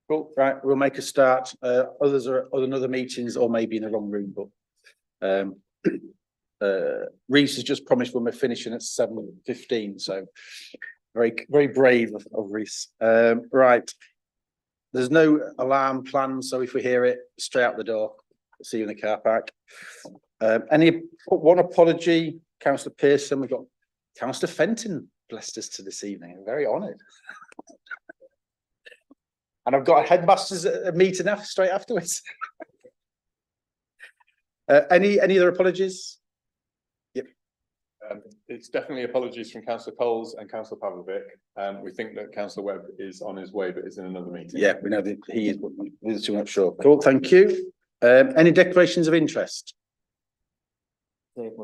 Cool. Right, we'll make a start. Others are in other meetings or maybe in the wrong room, but Reese has just promised when we're finishing at 7:15, so very brave of Reese. Right, there's no alarm planned, so if we hear it, straight out the door. See you in the car park. One apology, Councillor Pearson. We've got Councillor Fenton blessed us to this evening. I'm very honoured. And I've got a headmasters meeting straight afterwards. Any other apologies? Yep. It's definitely apologies from Councillor Coles and Councillor Pavlovic. We think that Councillor Webb is on his way, but is in another meeting. Yeah, we know that he is, but we're too much sure. Cool, thank you. Any declarations of interest?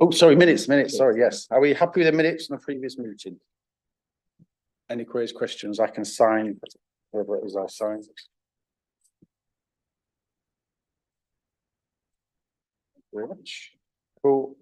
Oh, sorry, minutes. Sorry, yes. Are we happy with the minutes from the previous meeting? Any queries, questions? I can sign wherever it is I sign. Thank you very much. Cool.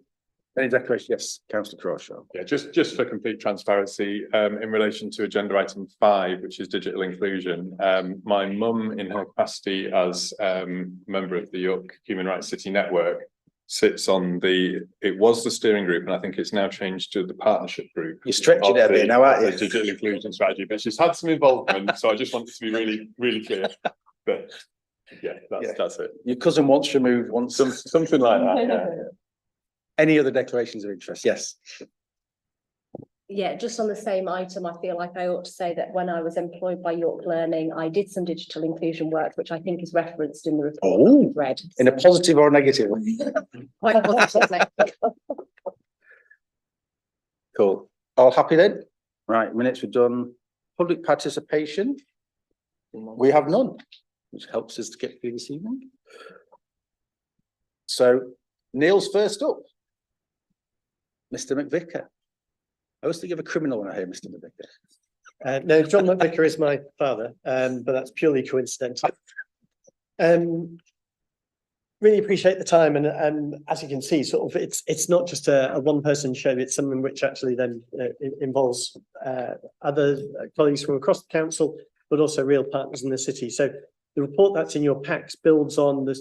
Any declarations? Yes, Councillor Crawshaw. Yeah, just for complete transparency, in relation to agenda item 5, which is digital inclusion, my mum, in her capacity as member of the York Human Rights City Network, sits on it was the steering group, and I think it's now changed to the partnership group. You're stretching it a bit now, aren't you? The digital inclusion strategy, but she's had some involvement, so I just wanted to be really clear. But yeah, that's it. Your cousin wants removed once. Something like that, yeah. Any other declarations of interest? Yes. Yeah, just on the same item, I feel like I ought to say that when I was employed by York Learning, I did some digital inclusion work, which I think is referenced in the report that we've read. In a positive or a negative? Quite positively. Cool. All happy then? Right, minutes are done. Public participation? We have none, which helps us to get through this evening. So, Neil's first up. Mr. McVicker. I always think of a criminal when I hear Mr. McVicker. No, John McVicker is my father, but that's purely coincidental. Really appreciate the time, and as you can see, sort of it's not just a one-person show. It's something which actually then involves other colleagues from across the council, but also real partners in the city. So the report that's in your packs builds on the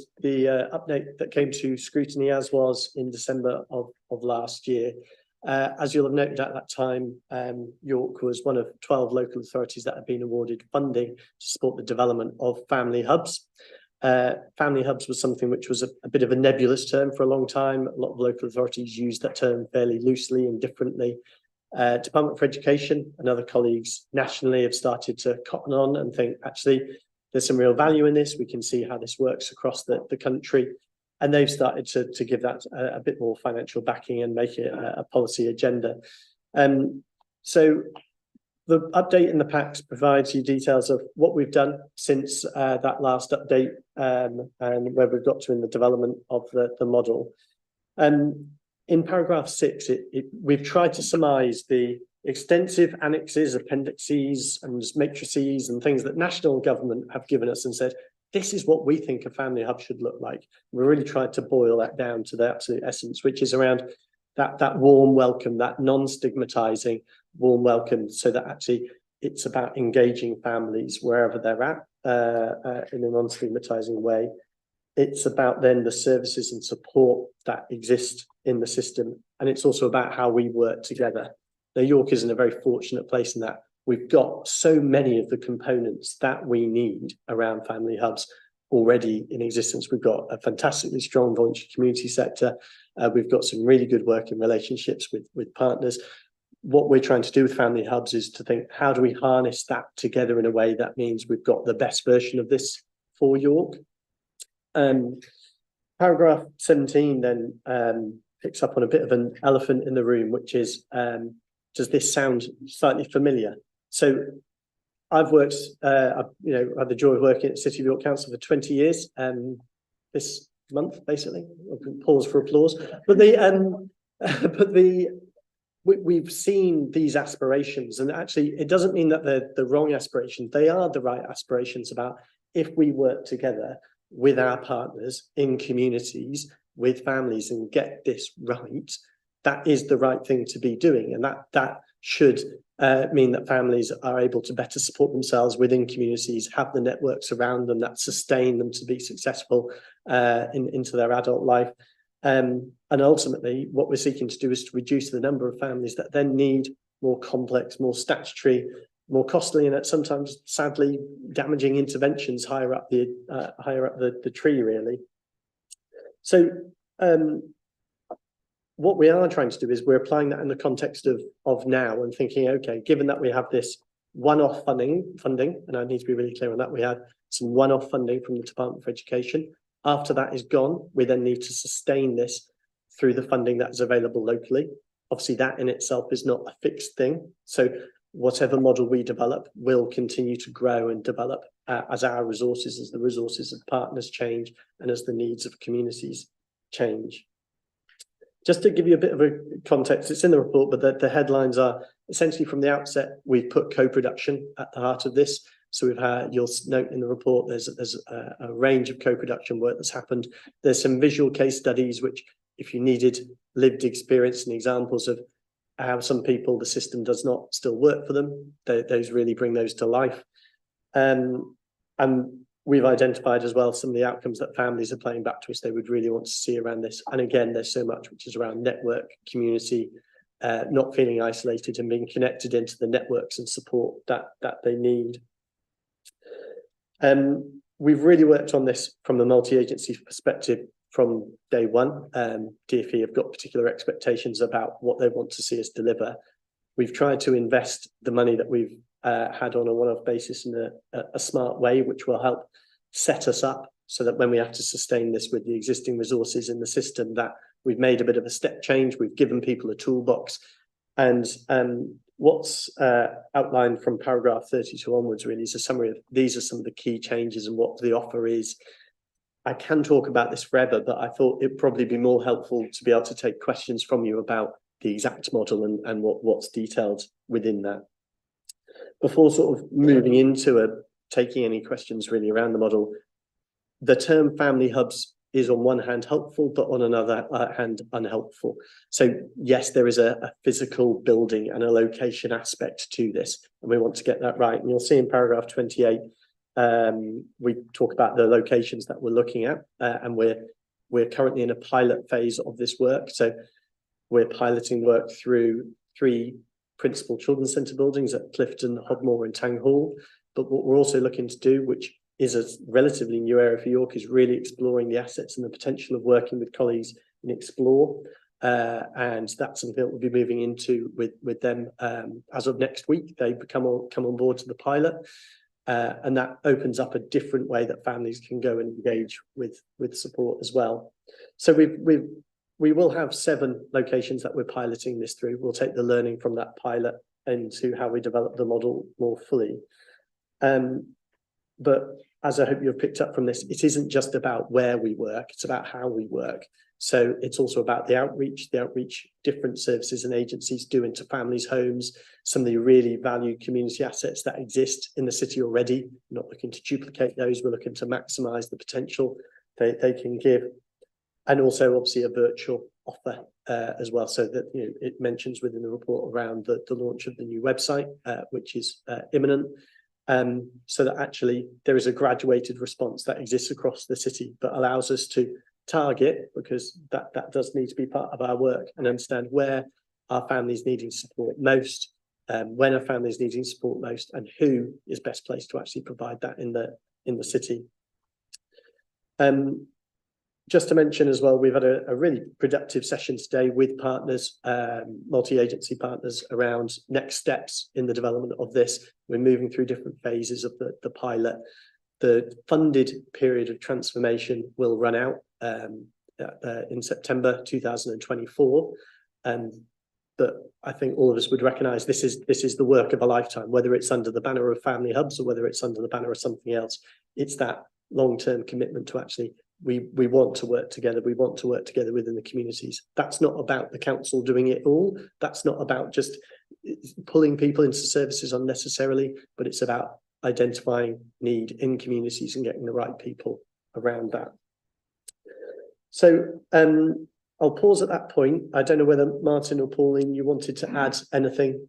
update that came to Scrutiny, as was in December of last year. As you'll have noted at that time, York was one of 12 local authorities that had been awarded funding to support the development of family hubs. Family hubs was something which was a bit of a nebulous term for a long time. A lot of local authorities used that term fairly loosely and differently. Department for Education and other colleagues nationally have started to cotton on and think, actually, there's some real value in this. We can see how this works across the country. And they've started to give that a bit more financial backing and make it a policy agenda. So the update in the packs provides you details of what we've done since that last update and where we've got to in the development of the model. In paragraph 6, we've tried to surmise the extensive annexes, appendices and matrices and things that national government have given us and said, this is what we think a family hub should look like. We really tried to boil that down to the absolute essence, which is around that warm welcome, that non-stigmatizing warm welcome, so that actually it's about engaging families wherever they're at in a non-stigmatizing way. It's about then the services and support that exist in the system. And it's also about how we work together. Now, York is in a very fortunate place in that we've got so many of the components that we need around family hubs already in existence. We've got a fantastically strong voluntary community sector. We've got some really good working relationships with partners. What we're trying to do with family hubs is to think, how do we harness that together in a way that means we've got the best version of this for York? Paragraph 17 then picks up on a bit of an elephant in the room, which is, does this sound slightly familiar? So I've worked, had the joy of working at the City of York Council for 20 years, this month, basically. Pause for applause. But we've seen these aspirations, and actually it doesn't mean that they're the wrong aspirations. They are the right aspirations about if we work together with our partners in communities, with families, and get this right, that is the right thing to be doing. And that should mean that families are able to better support themselves within communities, have the networks around them that sustain them to be successful into their adult life. And ultimately, what we're seeking to do is to reduce the number of families that then need more complex, more statutory, more costly, and sometimes, sadly, damaging interventions higher up the tree, really. So what we are trying to do is we're applying that in the context of now and thinking, okay, given that we have this one-off funding, and I need to be really clear on that, we had some one-off funding from the Department for Education. After that is gone, we then need to sustain this through the funding that is available locally. Obviously, that in itself is not a fixed thing. So whatever model we develop will continue to grow and develop as our resources, as the resources of partners change and as the needs of communities change. Just to give you a bit of a context, it's in the report, but the headlines are essentially from the outset, we've put co-production at the heart of this. So we've had, you'll note in the report, there's a range of co-production work that's happened. There's some visual case studies, which if you needed lived experience and examples of how some people, the system does not still work for them, those really bring those to life. And we've identified as well some of the outcomes that families are playing back to us they would really want to see around this. And again, there's so much which is around network, community, not feeling isolated and being connected into the networks and support that they need. We've really worked on this from the multi-agency perspective from day one. DfE have got particular expectations about what they want to see us deliver. We've tried to invest the money that we've had on a one-off basis in a smart way, which will help set us up so that when we have to sustain this with the existing resources in the system, that we've made a bit of a step change. We've given people a toolbox, and what's outlined from paragraph 32 onwards really is a summary of these are some of the key changes and what the offer is. I can talk about this forever, but I thought it'd probably be more helpful to be able to take questions from you about the exact model and what's detailed within that. Before sort of moving into taking any questions really around the model, the term family hubs is on one hand helpful, but on another hand unhelpful. So yes, there is a physical building and a location aspect to this, and we want to get that right. And you'll see in paragraph 28, we talk about the locations that we're looking at, and we're currently in a pilot phase of this work. So we're piloting work through 3 principal children's centre buildings at Clifton, Hodmore and Tang Hall. But what we're also looking to do, which is a relatively new area for York, is really exploring the assets and the potential of working with colleagues in Explore. And that's something that we'll be moving into with them as of next week. They come on board to the pilot. And that opens up a different way that families can go and engage with support as well. So we will have 7 locations that we're piloting this through. We'll take the learning from that pilot into how we develop the model more fully. But as I hope you've picked up from this, it isn't just about where we work, it's about how we work. So it's also about the outreach different services and agencies do into families' homes, some of the really valued community assets that exist in the city already. We're not looking to duplicate those, we're looking to maximise the potential they can give. And also obviously a virtual offer as well, so that it mentions within the report around the launch of the new website, which is imminent. So that actually there is a graduated response that exists across the city, but allows us to target, because that does need to be part of our work, and understand where our families needing support most, when our families needing support most, and who is best placed to actually provide that in the city. Just to mention as well, we've had a really productive session today with partners, multi-agency partners, around next steps in the development of this. We're moving through different phases of the pilot. The funded period of transformation will run out in September 2024. But I think all of us would recognise this is the work of a lifetime, whether it's under the banner of family hubs or whether it's under the banner of something else. It's that long-term commitment to actually we want to work together. We want to work together within the communities. That's not about the council doing it all. That's not about just pulling people into services unnecessarily, but it's about identifying need in communities and getting the right people around that. So I'll pause at that point. I don't know whether Martin or Pauline, you wanted to add anything.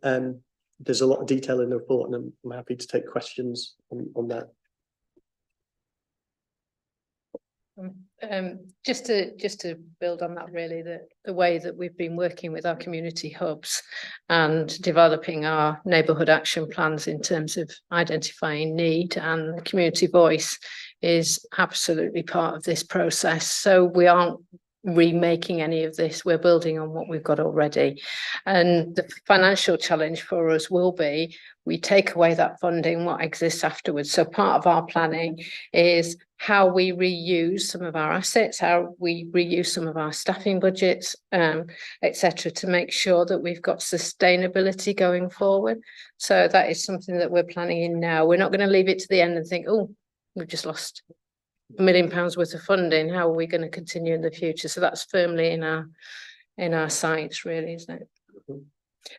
There's a lot of detail in the report, and I'm happy to take questions on that. Just to build on that, really, the way that we've been working with our community hubs and developing our neighbourhood action plans in terms of identifying need and the community voice is absolutely part of this process. So we aren't remaking any of this, we're building on what we've got already. And the financial challenge for us will be, we take away that funding, what exists afterwards. So part of our planning is how we reuse some of our assets, how we reuse some of our staffing budgets, etc., to make sure that we've got sustainability going forward. So that is something that we're planning in now. We're not going to leave it to the end and think, oh, we've just lost £1 million worth of funding. How are we going to continue in the future? So that's firmly in our sights, really, isn't it?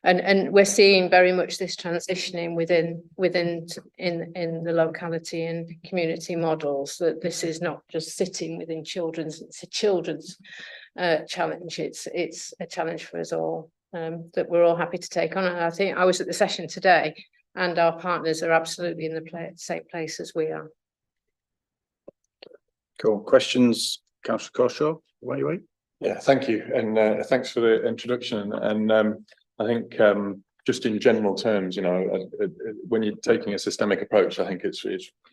And we're seeing very much this transitioning within the locality and community models, that this is not just sitting within children's, it's a children's challenge. It's a challenge for us all, that we're all happy to take on. And I think I was at the session today, and our partners are absolutely in the same place as we are. Cool. Questions, Councillor Corshaw? Wait. Yeah, thank you, and thanks for the introduction. And I think just in general terms, when you're taking a systemic approach, I think it's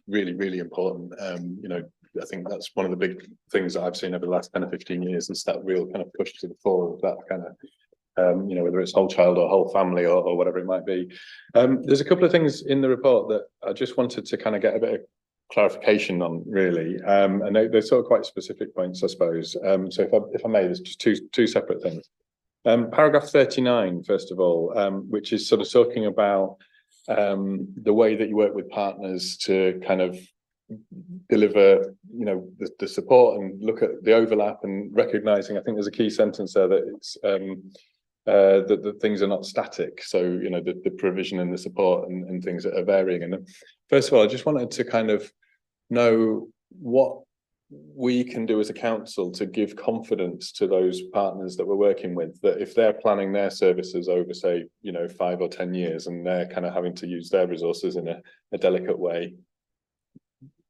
really, really important. I think that's one of the big things that I've seen over the last 10 or 15 years, is that real kind of push to the fore of that kind of, whether it's whole child or whole family or whatever it might be. There's a couple of things in the report that I just wanted to kind of get a bit of clarification on, really, and they're sort of quite specific points, I suppose. So if I may, there's just two separate things. Paragraph 39, first of all, which is sort of talking about the way that you work with partners to kind of deliver, the support and look at the overlap and recognizing. I think there's a key sentence there that it's that things are not static. So the provision and the support and things that are varying. And first of all, I just wanted to kind of know what we can do as a council to give confidence to those partners that we're working with, that if they're planning their services over, say, 5 or 10 years, and they're kind of having to use their resources in a delicate way,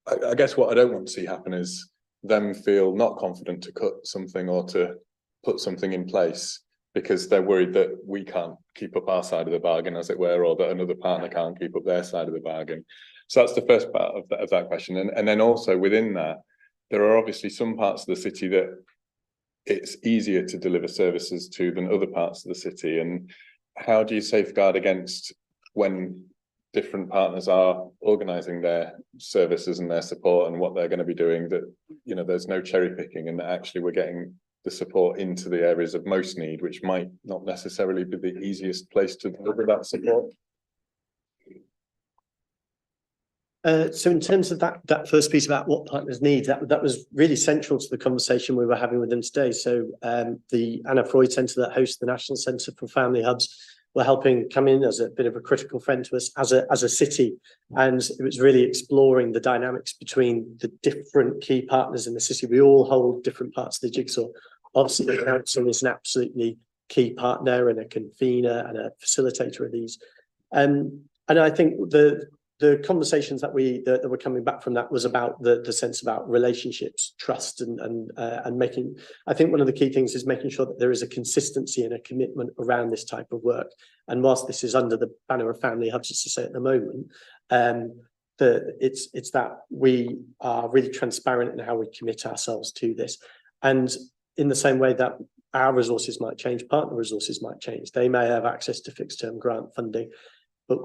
I guess what I don't want to see happen is them feel not confident to cut something or to put something in place because they're worried that we can't keep up our side of the bargain, as it were, or that another partner can't keep up their side of the bargain. So that's the first part of that question. And then also within that, there are obviously some parts of the city that it's easier to deliver services to than other parts of the city. And how do you safeguard against, when different partners are organising their services and their support and what they're going to be doing, that there's no cherry picking, and that actually we're getting the support into the areas of most need, which might not necessarily be the easiest place to deliver that support? So in terms of that first piece about what partners need, that was really central to the conversation we were having with them today. So the Anna Freud Centre that hosts the National Centre for Family Hubs were helping come in as a bit of a critical friend to us as a city, and it was really exploring the dynamics between the different key partners in the city. We all hold different parts of the jigsaw. Obviously, the council is an absolutely key partner and a convener and a facilitator of these, and I think the conversations that were coming back from that was about the sense about relationships, trust, and making. I think one of the key things is making sure that there is a consistency and a commitment around this type of work. And whilst this is under the banner of Family Hubs, as to say at the moment, it's that we are really transparent in how we commit ourselves to this. And in the same way that our resources might change, partner resources might change. They may have access to fixed term grant funding, but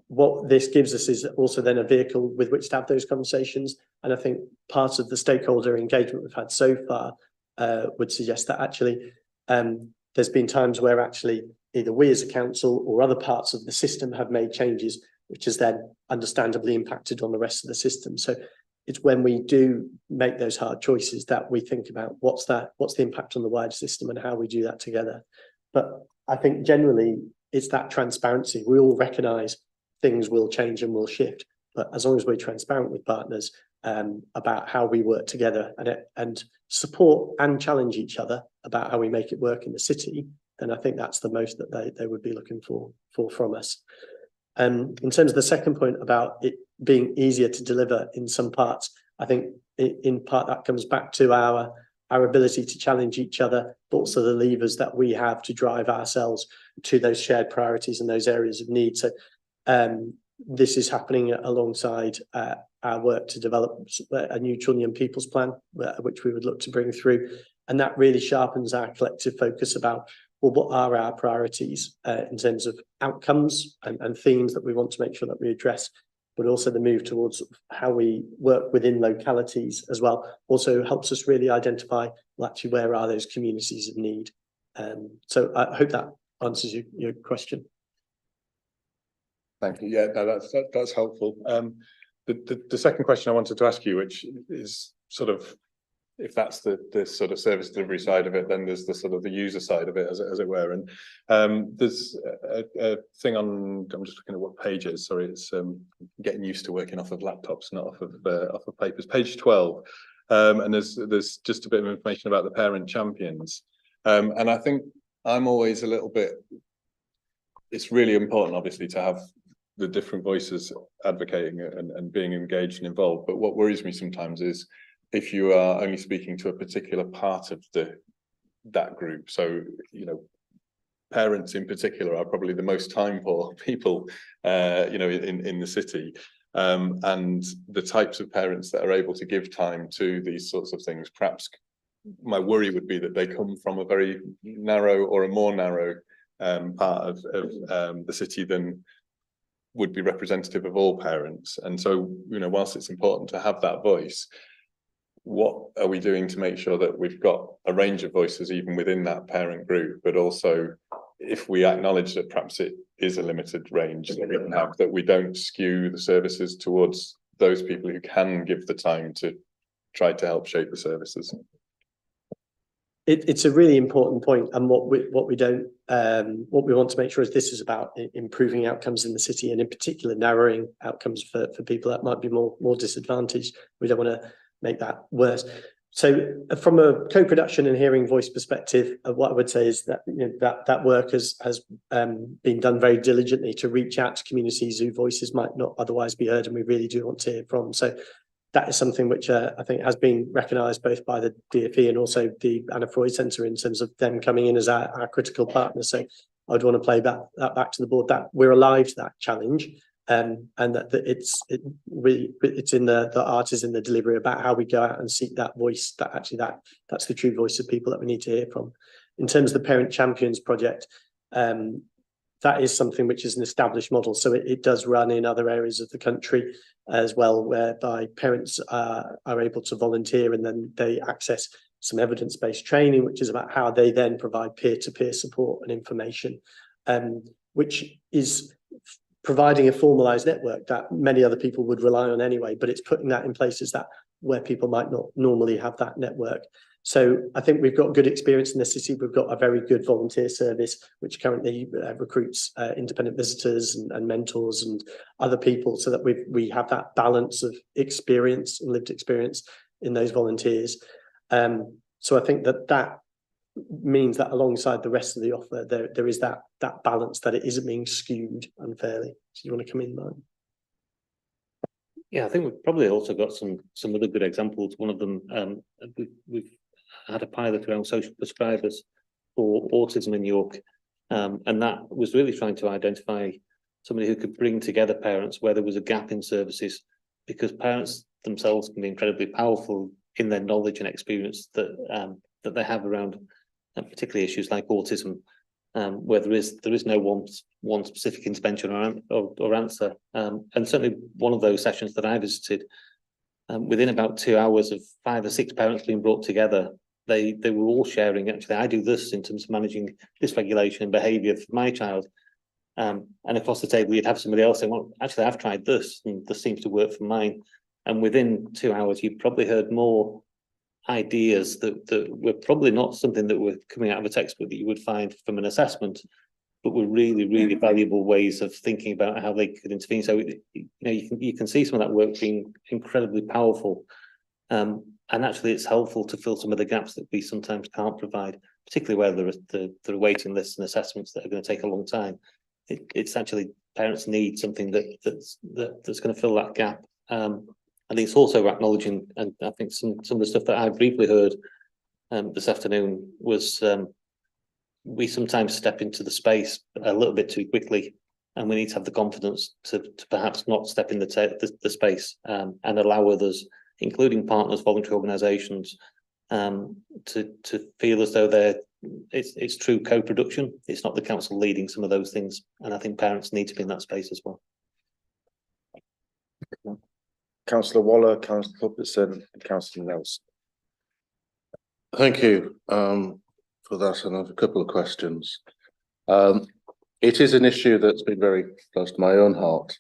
what this gives us is also then a vehicle with which to have those conversations. And I think part of the stakeholder engagement we've had so far would suggest that actually there's been times where actually either we as a council or other parts of the system have made changes, which has then understandably impacted on the rest of the system. So it's when we do make those hard choices that we think about what's the impact on the wider system and how we do that together. But I think generally it's that transparency. We all recognise things will change and will shift, but as long as we're transparent with partners, about how we work together and support and challenge each other about how we make it work in the city, then I think that's the most that they would be looking for from us. In terms of the second point about it being easier to deliver in some parts, I think in part that comes back to our ability to challenge each other, but also the levers that we have to drive ourselves to those shared priorities and those areas of need. So this is happening alongside our work to develop a neutral young people's plan, which we would look to bring through. And that really sharpens our collective focus about, well, what are our priorities in terms of outcomes and themes that we want to make sure that we address, but also the move towards how we work within localities as well also helps us really identify, well, actually, where are those communities of need? So I hope that answers your question. Thank you. Yeah, no, that's helpful. The second question I wanted to ask you, which is sort of, if that's the sort of service delivery side of it, then there's the sort of the user side of it, as it were. And there's a thing on, I'm just looking at what page it is. Sorry, it's getting used to working off of laptops, not off of papers. Page 12, and there's just a bit of information about the parent champions. And I think I'm always a little bit. It's really important, obviously, to have the different voices advocating and being engaged and involved. But what worries me sometimes is if you are only speaking to a particular part of that group. So, you know, parents in particular are probably the most time poor people, you know, in the city. And the types of parents that are able to give time to these sorts of things, perhaps my worry would be that they come from a very narrow or a more narrow part of the city than would be representative of all parents. And so, you know, whilst it's important to have that voice, what are we doing to make sure that we've got a range of voices even within that parent group, but also if we acknowledge that perhaps it is a limited range that we can have, that we don't skew the services towards those people who can give the time to try to help shape the services? It's a really important point, and what we want to make sure is this is about improving outcomes in the city, and in particular narrowing outcomes for people that might be more disadvantaged. We don't want to make that worse. So from a co-production and hearing voice perspective, what I would say is that, you know, that work has been done very diligently to reach out to communities whose voices might not otherwise be heard, and we really do want to hear from. So that is something which I think has been recognised both by the DfE and also the Anna Freud Centre in terms of them coming in as our critical partner. So I'd want to play that back to the board, that we're alive to that challenge, and that it's in the art is in the delivery about how we go out and seek that voice, that's the true voice of people that we need to hear from. In terms of the Parent Champions project, that is something which is an established model. So it does run in other areas of the country as well, whereby parents are able to volunteer and then they access some evidence-based training, which is about how they then provide peer-to-peer support and information, which is providing a formalized network that many other people would rely on anyway, but it's putting that in places that where people might not normally have that network. So I think we've got good experience in the city. We've got a very good volunteer service, which currently recruits independent visitors and mentors and other people, so that we have that balance of experience and lived experience in those volunteers. So I think that means that alongside the rest of the offer, there is that balance, that it isn't being skewed unfairly. So you want to come in, Martin? Yeah, I think we've probably also got some other good examples. One of them, we've had a pilot around social prescribers for autism in York, and that was really trying to identify somebody who could bring together parents where there was a gap in services, because parents themselves can be incredibly powerful in their knowledge and experience that they have around particularly issues like autism, where there is no one specific intervention or answer. And certainly one of those sessions that I visited, within about 2 hours of 5 or 6 parents being brought together, they were all sharing, actually, I do this in terms of managing dysregulation and behaviour for my child. And across the table, you'd have somebody else saying, well, actually, I've tried this, and this seems to work for mine. And within 2 hours, you probably heard more ideas that were probably not something that were coming out of a textbook that you would find from an assessment, but were really, really valuable ways of thinking about how they could intervene. So, you know, you can see some of that work being incredibly powerful. And actually it's helpful to fill some of the gaps that we sometimes can't provide, particularly where there are waiting lists and assessments that are going to take a long time. It's actually parents need something that's going to fill that gap. And it's also acknowledging, and I think some of the stuff that I briefly heard this afternoon was we sometimes step into the space a little bit too quickly, and we need to have the confidence to perhaps not step in the space and allow others, including partners, voluntary organisations, to feel as though it's true co-production. It's not the council leading some of those things, and I think parents need to be in that space as well. Councillor Waller, Councillor Robertson, and Councillor Nelson. Thank you for that, and I have a couple of questions. It is an issue that's been very close to my own heart,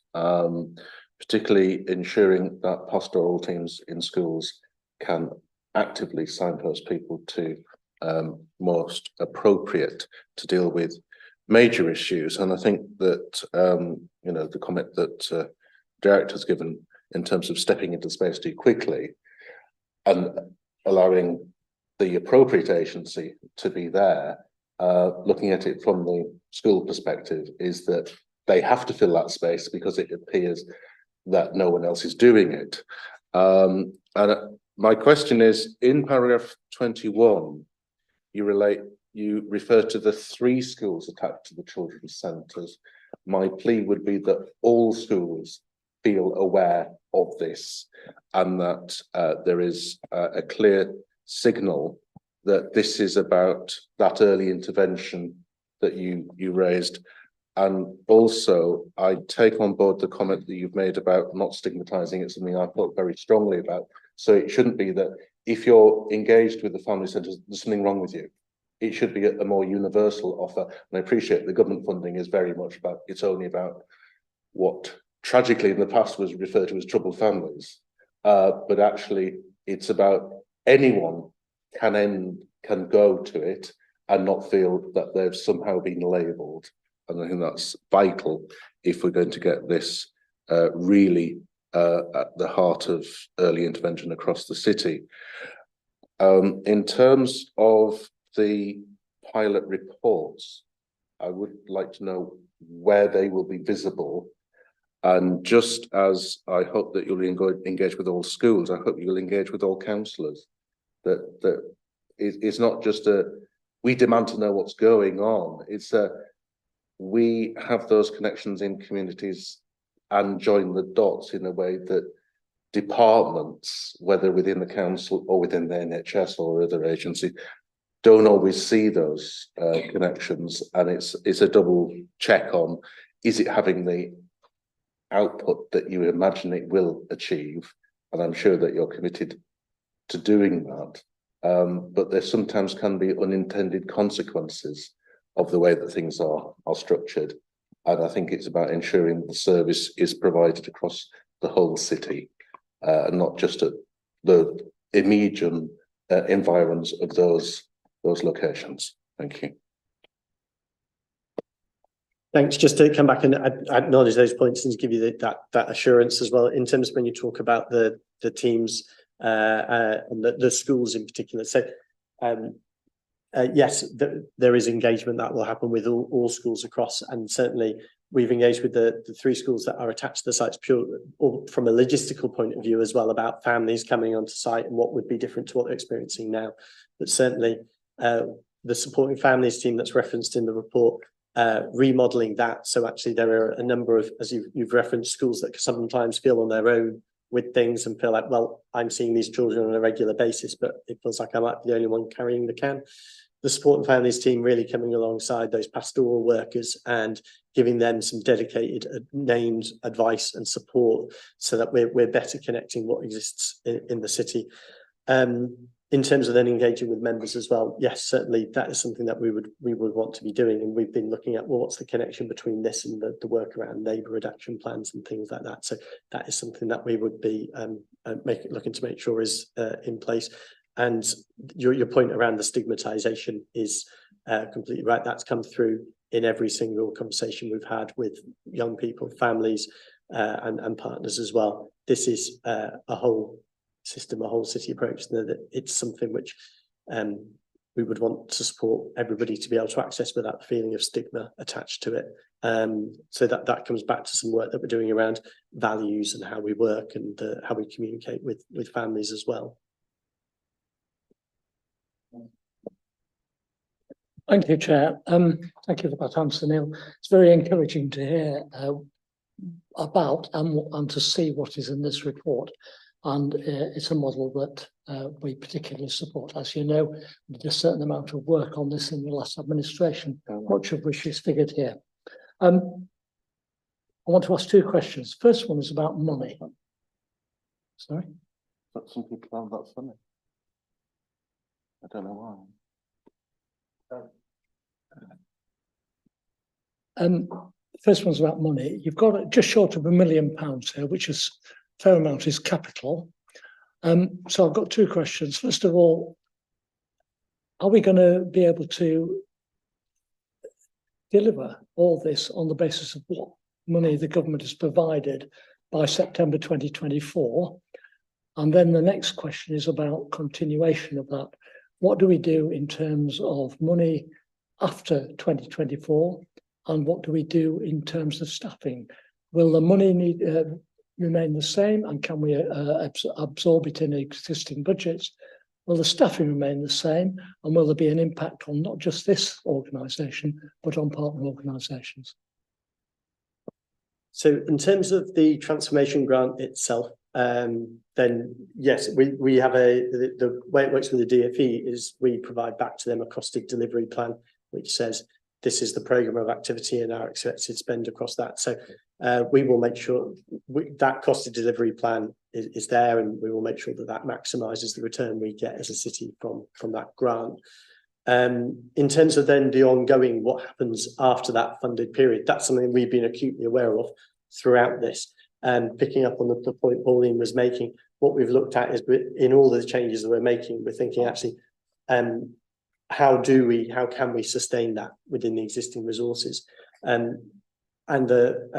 particularly ensuring that pastoral teams in schools can actively signpost people to most appropriate to deal with major issues. And I think that you know, the comment that director's given in terms of stepping into space too quickly and allowing the appropriate agency to be there, looking at it from the school perspective, is that they have to fill that space because it appears that no one else is doing it. And my question is, in paragraph 21, you refer to the 3 schools attached to the children's centres. My plea would be that all schools feel aware of this, and that there is a clear signal that this is about that early intervention that you raised. And also, I take on board the comment that you've made about not stigmatising. It's something I felt very strongly about. So it shouldn't be that if you're engaged with the family centres, there's something wrong with you. It should be a more universal offer. And I appreciate the government funding is very much about, it's only about what tragically in the past was referred to as troubled families. But actually it's about anyone can go to it and not feel that they've somehow been labelled. And I think that's vital if we're going to get this really at the heart of early intervention across the city. In terms of the pilot reports, I would like to know where they will be visible. And just as I hope that you'll engage with all schools, I hope you'll engage with all councillors. That it's not just we demand to know what's going on. It's we have those connections in communities and join the dots in a way that departments, whether within the council or within the NHS or other agency, don't always see those connections. And it's a double check on, is it having the output that you imagine it will achieve? And I'm sure that you're committed to doing that. But there sometimes can be unintended consequences of the way that things are structured. And I think it's about ensuring the service is provided across the whole city, and not just at the immediate environs of those locations. Thank you. Thanks. Just to come back and acknowledge those points and give you that assurance as well, in terms of when you talk about the teams and the schools in particular. So yes, there is engagement that will happen with all schools across, and certainly we've engaged with the 3 schools that are attached to the sites pure or from a logistical point of view as well, about families coming onto site and what would be different to what they're experiencing now. But certainly the supporting families team that's referenced in the report, remodeling that. So actually there are a number of, as you've referenced, schools that sometimes feel on their own with things and feel like, well, I'm seeing these children on a regular basis, but it feels like I might be the only one carrying the can. The support and families team really coming alongside those pastoral workers and giving them some dedicated named advice and support so that we're better connecting what exists in the city. In terms of then engaging with members as well, yes, certainly that is something that we would want to be doing, and we've been looking at, well, what's the connection between this and the work around neighbourhood action plans and things like that. So that is something that we would be looking to make sure is in place. And your point around the stigmatisation is completely right. That's come through in every single conversation we've had with young people, families, and partners as well. This is a whole system, a whole city approach. That it's something which we would want to support everybody to be able to access without the feeling of stigma attached to it. So that comes back to some work that we're doing around values and how we work and how we communicate with families as well. Thank you, Chair. Thank you for that answer, Neil. It's very encouraging to hear about and to see what is in this report. And it's a model that we particularly support. As you know, we did a certain amount of work on this in the last administration, much of which is figured here. I want to ask two questions. First one is about money. Sorry? But some people found that funny. I don't know why. First one's about money. You've got just short of £1 million here, which is a fair amount is capital. So I've got two questions. First of all, are we going to be able to deliver all this on the basis of what money the government has provided by September 2024? And then the next question is about continuation of that. What do we do in terms of money after 2024? And what do we do in terms of staffing? Will the money remain the same, and can we absorb it in existing budgets? Will the staffing remain the same, and will there be an impact on not just this organisation, but on partner organisations? So in terms of the transformation grant itself, then yes, we have the way it works with the DfE is we provide back to them a costed delivery plan, which says this is the programme of activity and our expected spend across that. So we will make sure that costed delivery plan is there, and we will make sure that maximises the return we get as a city from that grant. In terms of then the ongoing, what happens after that funded period, that's something we've been acutely aware of throughout this. And picking up on the point Pauline was making, what we've looked at is in all the changes that we're making, we're thinking actually, how can we sustain that within the existing resources? So the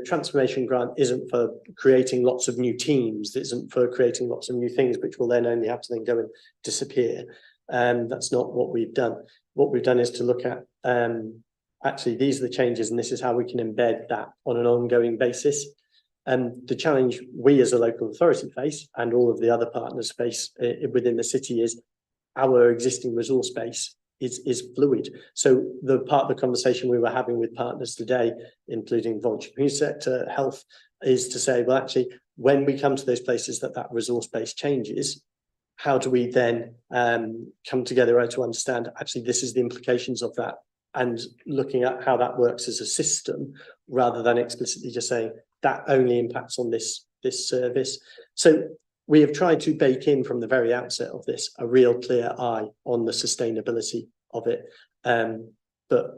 transformation grant isn't for creating lots of new teams. It isn't for creating lots of new things, which will then only have to then go and disappear. That's not what we've done. What we've done is to look at actually these are the changes, and this is how we can embed that on an ongoing basis. The challenge we as a local authority face, and all of the other partners face within the city, is our existing resource base is fluid. So the part of the conversation we were having with partners today, including voluntary community sector, health, is to say, well, actually, when we come to those places that resource base changes, how do we then come together to understand actually this is the implications of that, and looking at how that works as a system rather than explicitly just saying that only impacts on this service. So we have tried to bake in from the very outset of this a real clear eye on the sustainability of it. But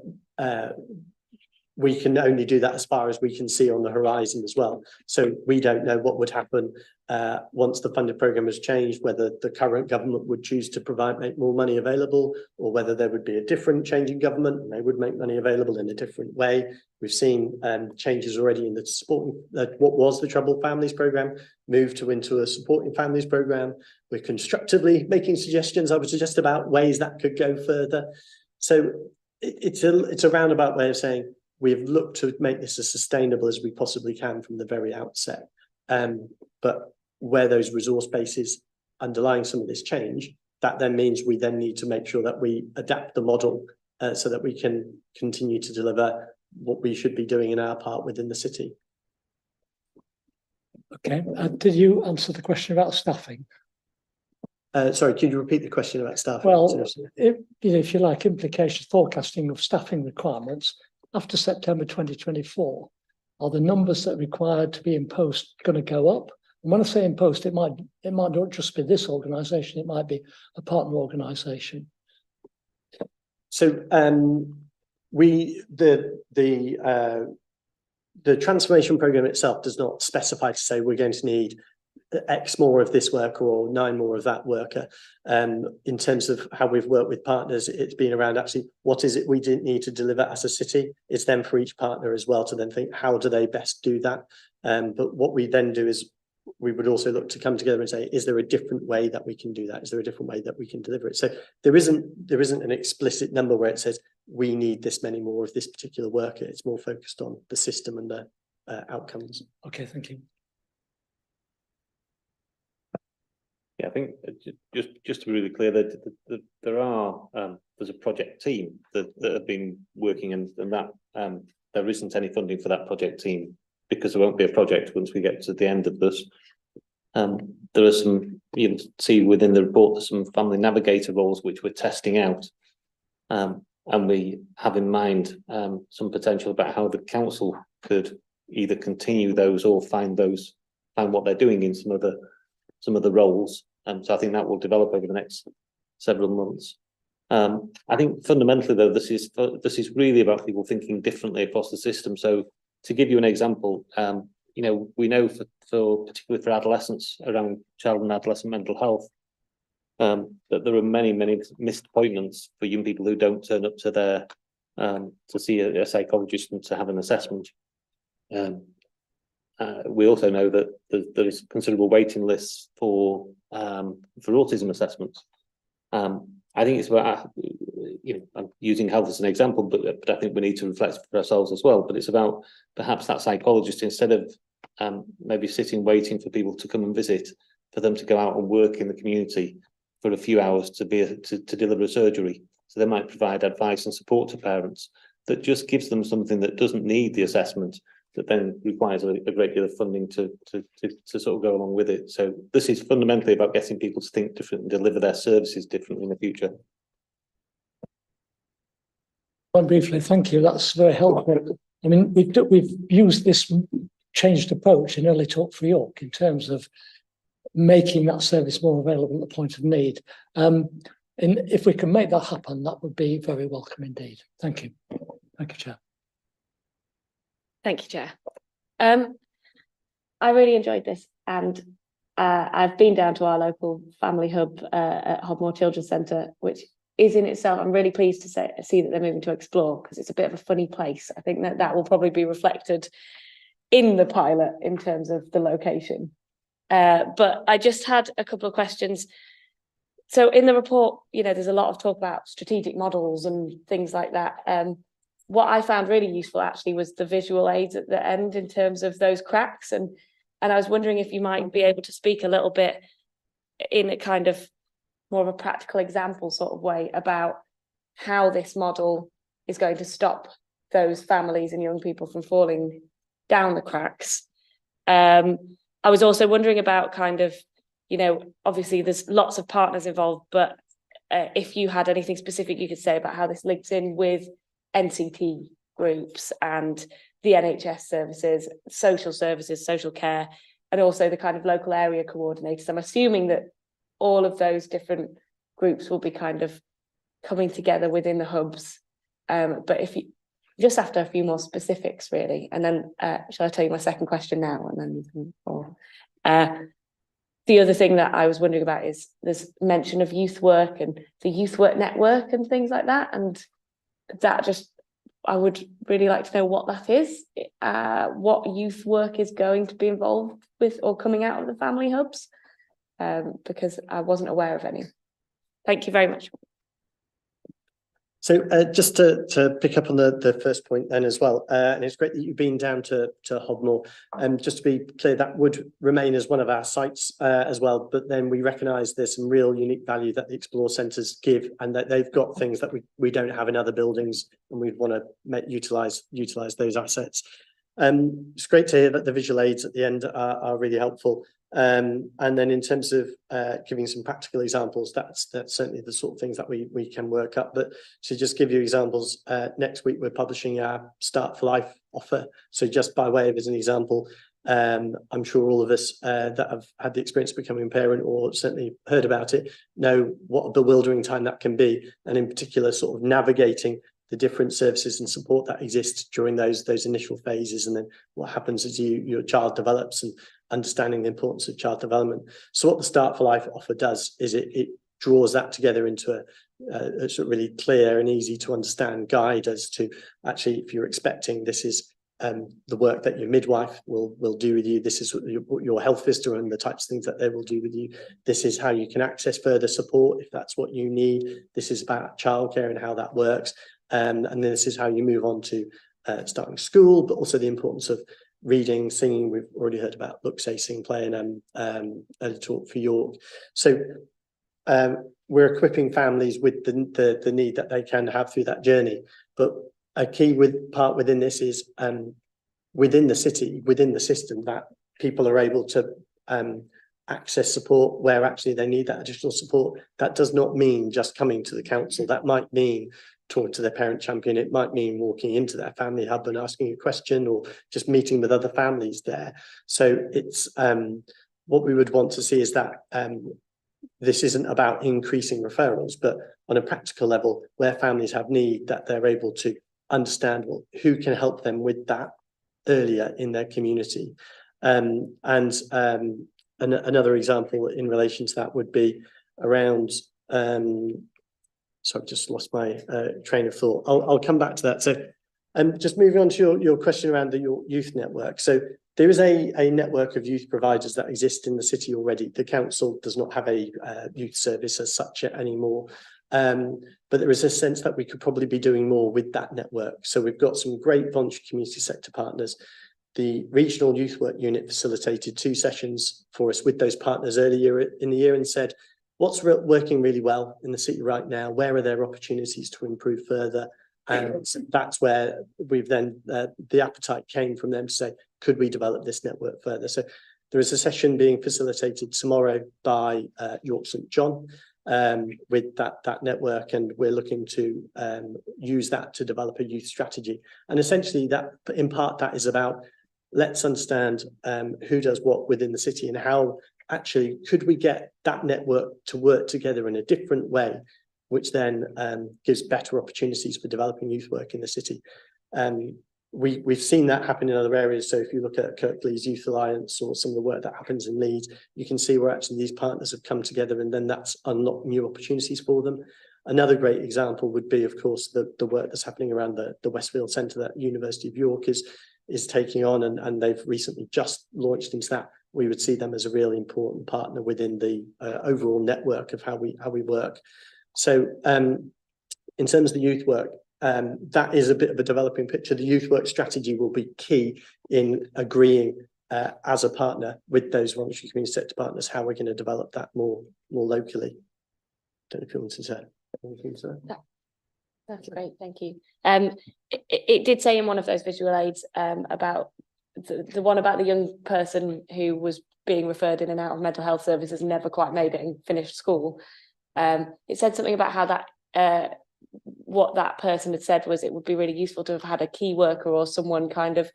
we can only do that as far as we can see on the horizon as well. So we don't know what would happen once the funded programme has changed, whether the current government would choose to make more money available, or whether there would be a different change in government and they would make money available in a different way. We've seen changes already in the supporting, what was the Troubled Families Programme, moved into a Supporting Families Programme. We're constructively making suggestions, I would suggest, about ways that could go further. So it's a roundabout way of saying we've looked to make this as sustainable as we possibly can from the very outset. But where those resource bases underlying some of this change, that then means we then need to make sure that we adapt the model so that we can continue to deliver what we should be doing in our part within the city. Okay, did you answer the question about staffing? Sorry, could you repeat the question about staffing? Well, if you like, implications, forecasting of staffing requirements after September 2024, are the numbers that are required to be imposed going to go up? And when I say imposed, it might not just be this organisation, it might be a partner organisation. So the transformation programme itself does not specify to say we're going to need X more of this worker or 9 more of that worker. In terms of how we've worked with partners, it's been around actually what is it we didn't need to deliver as a city. It's then for each partner as well to then think how do they best do that. But what we then do is we would also look to come together and say, is there a different way that we can do that? Is there a different way that we can deliver it? So there isn't an explicit number where it says we need this many more of this particular worker. It's more focused on the system and the outcomes. Okay, thank you. Yeah, I think just to be really clear that there are there's a project team that have been working and that there isn't any funding for that project team because there won't be a project once we get to the end of this. There are some, you'll see within the report, there's some family navigator roles which we're testing out. And we have in mind some potential about how the council could either continue those or find what they're doing in some of the roles. So I think that will develop over the next several months. I think fundamentally though, this is really about people thinking differently across the system. So to give you an example, you know, we know particularly for adolescents around child and adolescent mental health, that there are many missed appointments for young people who don't turn up to their to see a psychologist and to have an assessment. We also know that there is considerable waiting lists for autism assessments. I think it's about, you know, I'm using health as an example, but I think we need to reflect for ourselves as well. But it's about perhaps that psychologist, instead of maybe sitting waiting for people to come and visit, for them to go out and work in the community for a few hours to deliver a surgery. So they might provide advice and support to parents that just gives them something that doesn't need the assessment, that then requires a great deal of funding to sort of go along with it. So this is fundamentally about getting people to think different and deliver their services differently in the future. Quite briefly, thank you. That's very helpful. I mean, we've used this changed approach in Early Talk for York in terms of making that service more available at the point of need. And if we can make that happen, that would be very welcome indeed. Thank you. Thank you, Chair. Thank you, Chair. I really enjoyed this, and I've been down to our local family hub at Hobmore Children's Centre, which is in itself, I'm really pleased to see that they're moving to Explore, because it's a bit of a funny place. I think that will probably be reflected in the pilot in terms of the location. But I just had a couple of questions. So in the report, you know, there's a lot of talk about strategic models and things like that. What I found really useful actually was the visual aids at the end in terms of those cracks. And I was wondering if you might be able to speak a little bit in a kind of more of a practical example sort of way about how this model is going to stop those families and young people from falling down the cracks. I was also wondering about kind of, you know, obviously there's lots of partners involved, but if you had anything specific you could say about how this links in with NCT groups and the NHS services, social care, and also the kind of local area coordinators. I'm assuming that all of those different groups will be kind of coming together within the hubs. But if you just after a few more specifics, really, and then shall I tell you my second question now, and then you can. Or, the other thing that I was wondering about is there's mention of youth work and the youth work network and things like that, and that just, I would really like to know what that is, what youth work is going to be involved with or coming out of the family hubs, because I wasn't aware of any. Thank you very much. So just to pick up on the first point then as well, and it's great that you've been down to Hobmore. Just to be clear, that would remain as one of our sites as well, but then we recognise there's some real unique value that the Explore centres give, and that they've got things that we don't have in other buildings, and we'd want to utilise those assets. It's great to hear that the visual aids at the end are really helpful. And then in terms of giving some practical examples, that's certainly the sort of things that we can work up. But to just give you examples, next week we're publishing our Start for Life offer. So just by way of as an example, I'm sure all of us that have had the experience of becoming a parent or certainly heard about it know what a bewildering time that can be, and in particular sort of navigating the different services and support that exist during those initial phases, and then what happens as your child develops, and understanding the importance of child development. So what the Start for Life offer does is it draws that together into a sort of really clear and easy to understand guide as to actually, if you're expecting, this is the work that your midwife will do with you. This is what your health visitor and the types of things that they will do with you. This is how you can access further support if that's what you need. This is about childcare and how that works. And then this is how you move on to starting school, but also the importance of reading, singing. We've already heard about Look, Say, Sing, Play, and early talk for York. So we're equipping families with the need that they can have through that journey. But a key part within this is within the city, within the system, that people are able to access support where actually they need that additional support. That does not mean just coming to the council. That might mean talking to their parent champion. It might mean walking into their family hub and asking a question, or just meeting with other families there. So it's what we would want to see is that this isn't about increasing referrals, but on a practical level, where families have need, that they're able to understand, well, who can help them with that earlier in their community. Another example in relation to that would be around, so I've just lost my train of thought. I'll come back to that. So just moving on to your question around the youth network. So there is a network of youth providers that exist in the city already. The council does not have a youth service as such anymore. But there is a sense that we could probably be doing more with that network. So we've got some great voluntary community sector partners. The regional youth work unit facilitated 2 sessions for us with those partners earlier in the year and said, what's working really well in the city right now? Where are there opportunities to improve further? And that's where we've then, the appetite came from them to say, could we develop this network further? So there is a session being facilitated tomorrow by York St John with that network, and we're looking to use that to develop a youth strategy. And essentially that, in part, that is about, let's understand who does what within the city, and how actually could we get that network to work together in a different way, which then gives better opportunities for developing youth work in the city. We've seen that happen in other areas. So if you look at Kirklees Youth Alliance or some of the work that happens in Leeds, you can see where actually these partners have come together, and then that's unlocked new opportunities for them. Another great example would be, of course, the work that's happening around the Westfield Centre that University of York is taking on, and they've recently just launched into that. We would see them as a really important partner within the overall network of how we work. So in terms of the youth work, that is a bit of a developing picture. The youth work strategy will be key in agreeing as a partner with those voluntary community sector partners how we're going to develop that more locally. Don't know if you want to say anything to that. That's great, thank you. It did say in one of those visual aids about the one about the young person who was being referred in and out of mental health services and never quite made it and finished school. It said something about how that what that person had said was it would be really useful to have had a key worker or someone kind of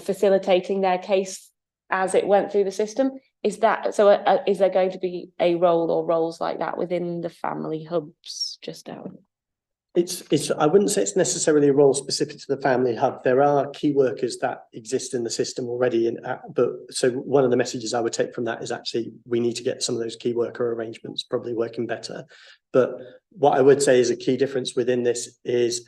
facilitating their case as it went through the system. Is that so? Is there going to be a role or roles like that within the family hubs just now? It's I wouldn't say it's necessarily a role specific to the family hub. There are key workers that exist in the system already, but so one of the messages I would take from that is actually we need to get some of those key worker arrangements probably working better. But what I would say is a key difference within this is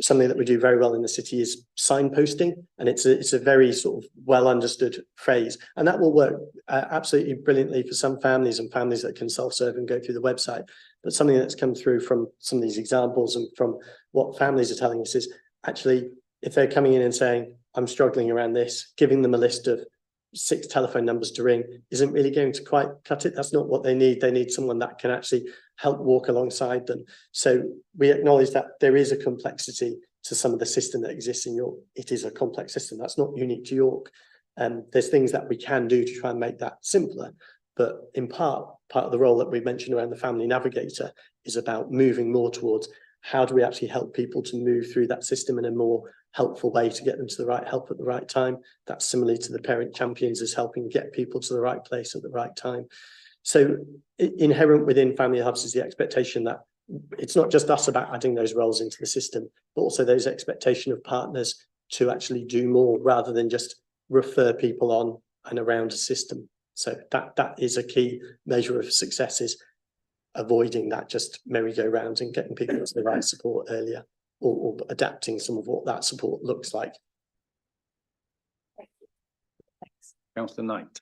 something that we do very well in the city is signposting, and it's a very sort of well understood phrase, and that will work absolutely brilliantly for some families and families that can self-serve and go through the website. But something that's come through from some of these examples and from what families are telling us is actually, if they're coming in and saying, I'm struggling around this, giving them a list of 6 telephone numbers to ring isn't really going to quite cut it. That's not what they need. They need someone that can actually help walk alongside them. So we acknowledge that there is a complexity to some of the system that exists in York. It is a complex system. That's not unique to York. There's things that we can do to try and make that simpler. But in part of the role that we mentioned around the family navigator is about moving more towards how do we actually help people to move through that system in a more helpful way to get them to the right help at the right time. That's similarly to the parent champions as helping get people to the right place at the right time. So inherent within family hubs is the expectation that it's not just us about adding those roles into the system, but also those expectation of partners to actually do more rather than just refer people on and around a system. So that is a key measure of success, is avoiding that just merry-go-round and getting people to the right support earlier, or adapting some of what that support looks like. Councillor Knight.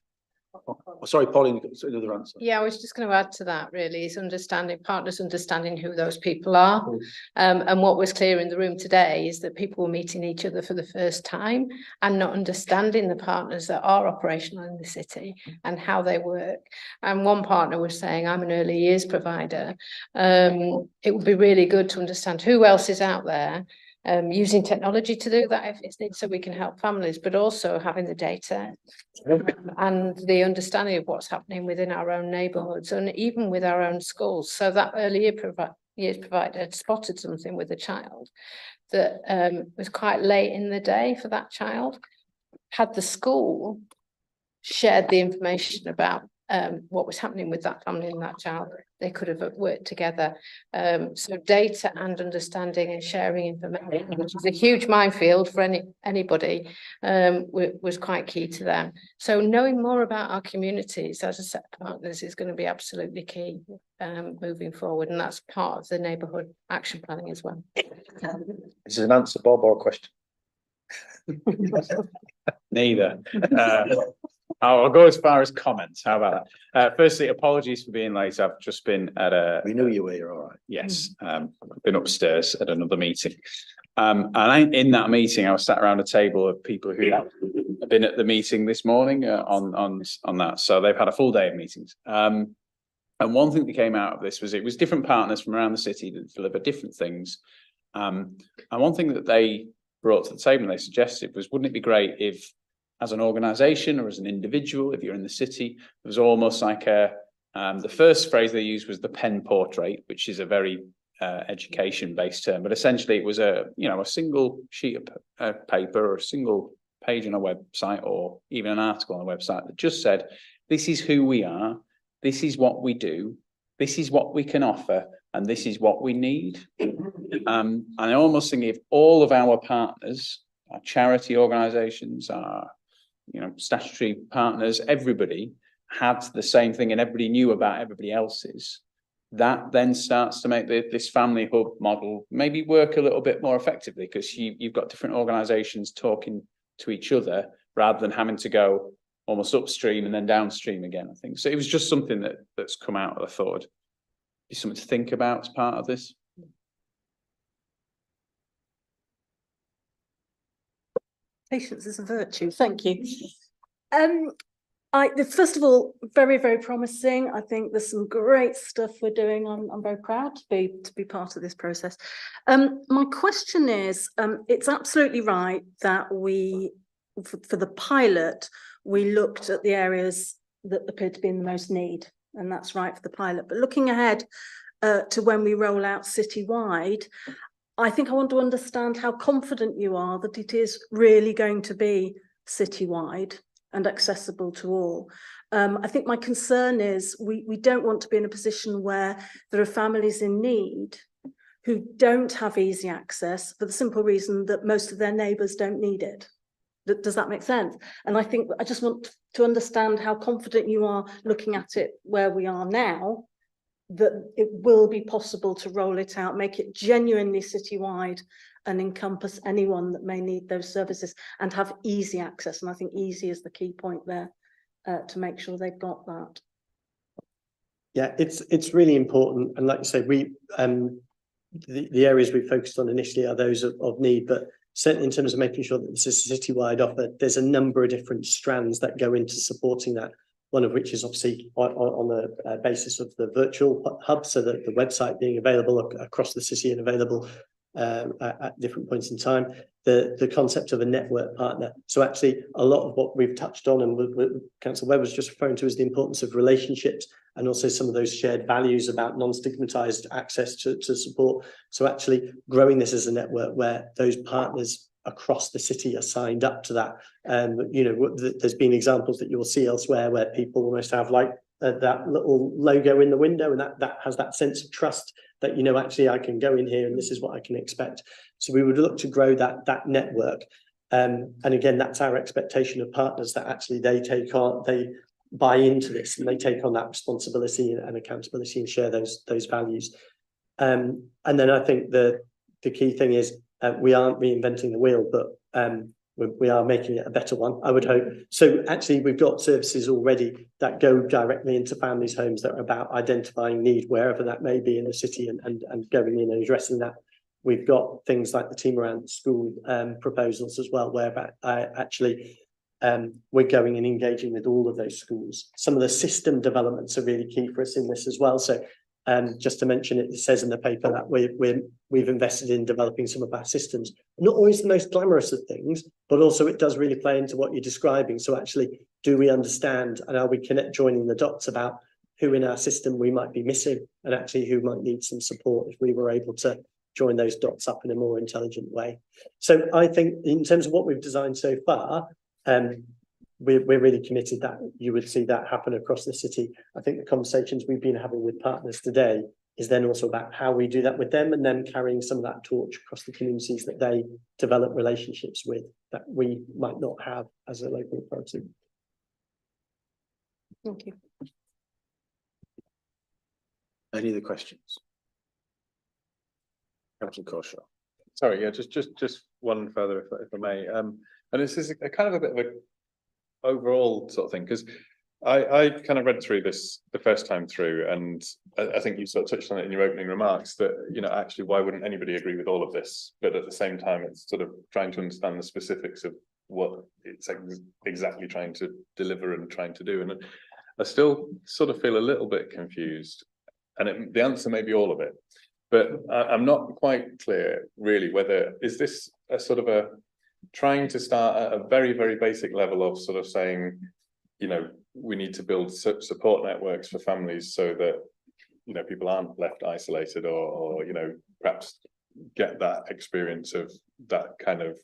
Oh, sorry, Pauline, another answer. Yeah, I was just going to add to that, really, is understanding partners, understanding who those people are. And what was clear in the room today is that people were meeting each other for the first time and not understanding the partners that are operational in the city and how they work. And one partner was saying, I'm an early years provider. It would be really good to understand who else is out there using technology to do that if it's needed, so we can help families, but also having the data and the understanding of what's happening within our own neighbourhoods and even with our own schools. So that early years provider had spotted something with a child that was quite late in the day for that child. Had the school shared the information about what was happening with that family and that child, they could have worked together. So data and understanding and sharing information, which is a huge minefield for anybody, was quite key to them. So knowing more about our communities as a set of partners is going to be absolutely key moving forward, and that's part of the neighbourhood action planning as well. This is an answer, Bob, or a question? Neither. I'll go as far as comments. How about that? Firstly, apologies for being late. I've just been at a. We knew you were here, all right. Yes, I've been upstairs at another meeting. In that meeting, I was sat around a table of people who have been at the meeting this morning on that. So they've had a full day of meetings. And one thing that came out of this was it was different partners from around the city that deliver different things. And one thing that they brought to the table and they suggested was, wouldn't it be great if, as an organisation or as an individual, if you're in the city, there was almost like the first phrase they used was the pen portrait, which is a very education-based term, but essentially it was a single sheet of paper or a single page on a website or even an article on a website that just said, this is who we are, this is what we do, this is what we can offer, and this is what we need. And I almost think if all of our partners, our charity organisations, our statutory partners, everybody had the same thing and everybody knew about everybody else's, that then starts to make this family hub model maybe work a little bit more effectively, because you've got different organisations talking to each other rather than having to go almost upstream and then downstream again, I think. So it was just something that's come out that I thought would be something to think about as part of this. Patience is a virtue. Thank you. First of all, very, very promising. I think there's some great stuff we're doing. I'm very proud to be part of this process. My question is, it's absolutely right that for the pilot, we looked at the areas that appeared to be in the most need, and that's right for the pilot. But looking ahead to when we roll out citywide, I think I want to understand how confident you are that it is really going to be citywide and accessible to all. I think my concern is we don't want to be in a position where there are families in need who don't have easy access for the simple reason that most of their neighbours don't need it. Does that make sense? And I think I just want to understand how confident you are looking at it where we are now, that it will be possible to roll it out, make it genuinely citywide and encompass anyone that may need those services and have easy access. And I think easy is the key point there, to make sure they've got that. Yeah, it's really important. And like you say, the areas we focused on initially are those of need, but certainly in terms of making sure that this is a citywide offer, there's a number of different strands that go into supporting that. One of which is obviously on the basis of the virtual hub, so that the website being available across the city and available at different points in time. The concept of a network partner. So actually a lot of what we've touched on and Councillor Webb was just referring to is the importance of relationships and also some of those shared values about non-stigmatized access to support. So actually growing this as a network where those partners across the city are signed up to that. There's been examples that you'll see elsewhere where people almost have like that little logo in the window, and that has that sense of trust that, actually I can go in here and this is what I can expect. So we would look to grow that network. And again, that's our expectation of partners, that actually they buy into this and they take on that responsibility and accountability and share those values. And then I think the key thing is we aren't reinventing the wheel, but we are making it a better one, I would hope. So actually, we've got services already that go directly into families' homes that are about identifying need wherever that may be in the city and going in and addressing that. We've got things like the team around the school proposals as well, where actually we're going and engaging with all of those schools. Some of the system developments are really key for us in this as well. So just to mention, it says in the paper that we've invested in developing some of our systems. Not always the most glamorous of things, but also it does really play into what you're describing. So actually, do we understand and are we joining the dots about who in our system we might be missing and actually who might need some support if we were able to join those dots up in a more intelligent way. So I think in terms of what we've designed so far, we're really committed that you would see that happen across the city. I think the conversations we've been having with partners today is then also about how we do that with them and then carrying some of that torch across the communities that they develop relationships with that we might not have as a local authority. Thank you. Any other questions? Councillor Corshaw. Sorry, yeah, just one further, if I may. And this is a kind of a bit of a overall sort of thing, because I kind of read through this the first time through, and I think you sort of touched on it in your opening remarks that, you know, actually, why wouldn't anybody agree with all of this? But at the same time, it's sort of trying to understand the specifics of what it's exactly trying to deliver and trying to do. And I still sort of feel a little bit confused, and the answer may be all of it. But I'm not quite clear really whether is this a sort of a trying to start at a very, very basic level of sort of saying, you know, we need to build support networks for families so that, you know, people aren't left isolated or you know, perhaps get that experience of that kind of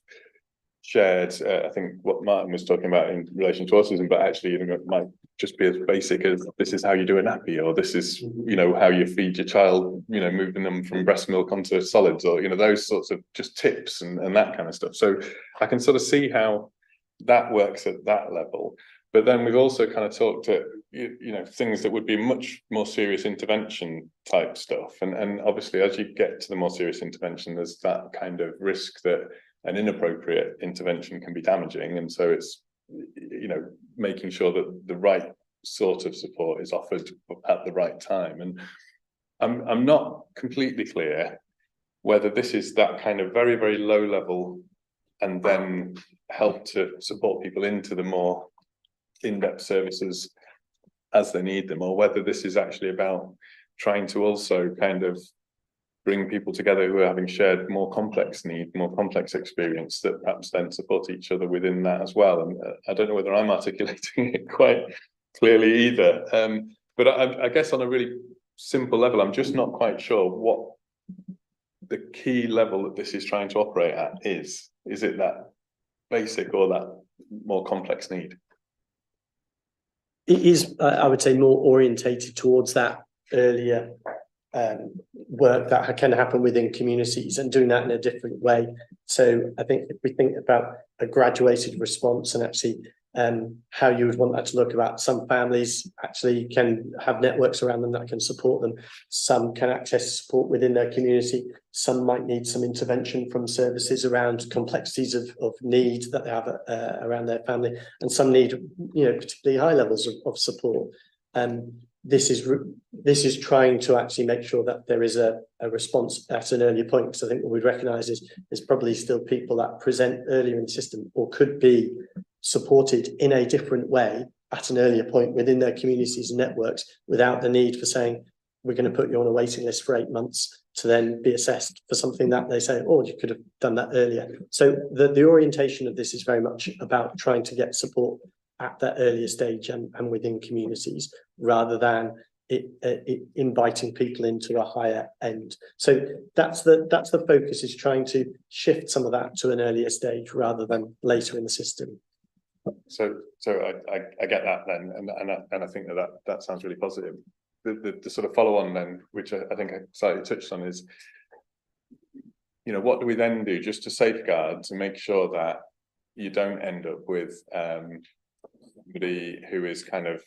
shared, I think what Martin was talking about in relation to autism, but actually, you know, it might just be as basic as this is how you do a nappy, or this is, you know, how you feed your child, you know, moving them from breast milk onto solids, or, you know, those sorts of just tips and that kind of stuff. So I can sort of see how that works at that level. But then we've also kind of talked at, you know, things that would be much more serious intervention type stuff. And obviously, as you get to the more serious intervention, there's that kind of risk that an inappropriate intervention can be damaging. And so it's, you know, making sure that the right sort of support is offered at the right time. And I'm not completely clear whether this is that kind of very, very low level and then help to support people into the more in-depth services as they need them, or whether this is actually about trying to also kind of bring people together who are having shared more complex need, more complex experience, that perhaps then support each other within that as well. And I don't know whether I'm articulating it quite clearly either. But I guess on a really simple level, I'm just not quite sure what the key level that this is trying to operate at is. Is it that basic or that more complex need? It is, I would say, more orientated towards that earlier work that can happen within communities and doing that in a different way. So I think if we think about a graduated response and actually how you would want that to look, about some families actually can have networks around them that can support them. Some can access support within their community. Some might need some intervention from services around complexities of need that they have around their family. And some need, you know, particularly high levels of support. This is trying to actually make sure that there is a response at an earlier point, because I think what we recognise is there's probably still people that present earlier in the system or could be supported in a different way at an earlier point within their communities and networks, without the need for saying, we're going to put you on a waiting list for 8 months to then be assessed for something that they say, oh, you could have done that earlier. So the orientation of this is very much about trying to get support at that earlier stage and within communities, rather than it inviting people into a higher end. So that's the focus, is trying to shift some of that to an earlier stage rather than later in the system. So I get that then, and I think that sounds really positive. The sort of follow on then, which I think I slightly touched on, is, you know, what do we then do just to safeguard, to make sure that you don't end up with somebody who is kind of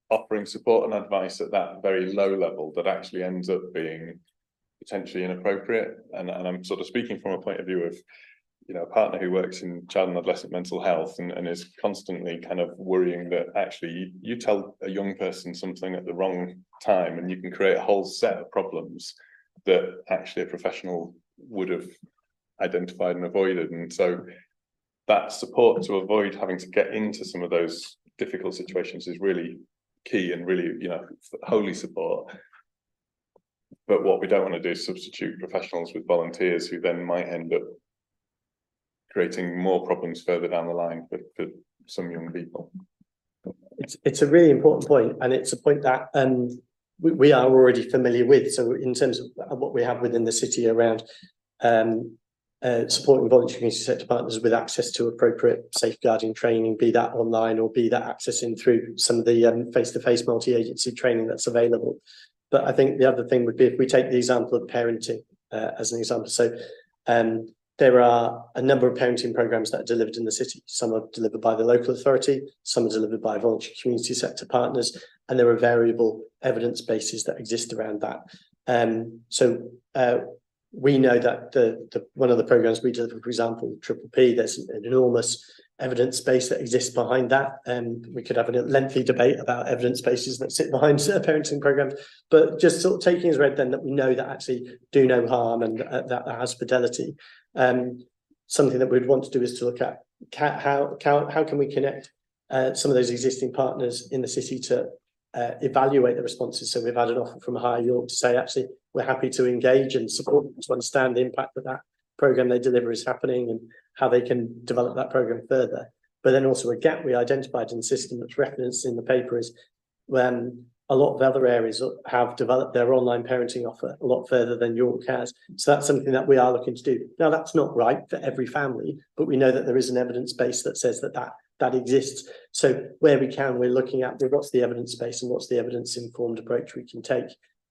offering support and advice at that very low level that actually ends up being potentially inappropriate. And I'm sort of speaking from a point of view of, you know, a partner who works in child and adolescent mental health and is constantly kind of worrying that actually you tell a young person something at the wrong time and you can create a whole set of problems that actually a professional would have identified and avoided. And so that support to avoid having to get into some of those difficult situations is really key and really, you know, wholly support. But what we don't want to do is substitute professionals with volunteers who then might end up creating more problems further down the line for some young people. It's a really important point, and it's a point that we are already familiar with. So in terms of what we have within the city around supporting voluntary community sector partners with access to appropriate safeguarding training, be that online or be that accessing through some of the face-to-face multi-agency training that's available. But I think the other thing would be if we take the example of parenting as an example. So there are a number of parenting programs that are delivered in the city. Some are delivered by the local authority, some are delivered by voluntary community sector partners, and there are variable evidence bases that exist around that. We know that the one of the programs we deliver, for example, Triple P, there's an enormous evidence base that exists behind that. We could have a lengthy debate about evidence bases that sit behind parenting programs, but just sort of taking as read then that we know that actually do no harm and that has fidelity. Something that we'd want to do is to look at how can we connect some of those existing partners in the city to evaluate the responses. So we've had an offer from Higher York to say, actually, we're happy to engage and support them to understand the impact that program they deliver is happening and how they can develop that program further. But then also a gap we identified in the system that's referenced in the paper is when a lot of other areas have developed their online parenting offer a lot further than York has. So that's something that we are looking to do. Now, that's not right for every family, but we know that there is an evidence base that says that exists. So where we can, we're looking at what's the evidence base and what's the evidence-informed approach we can take.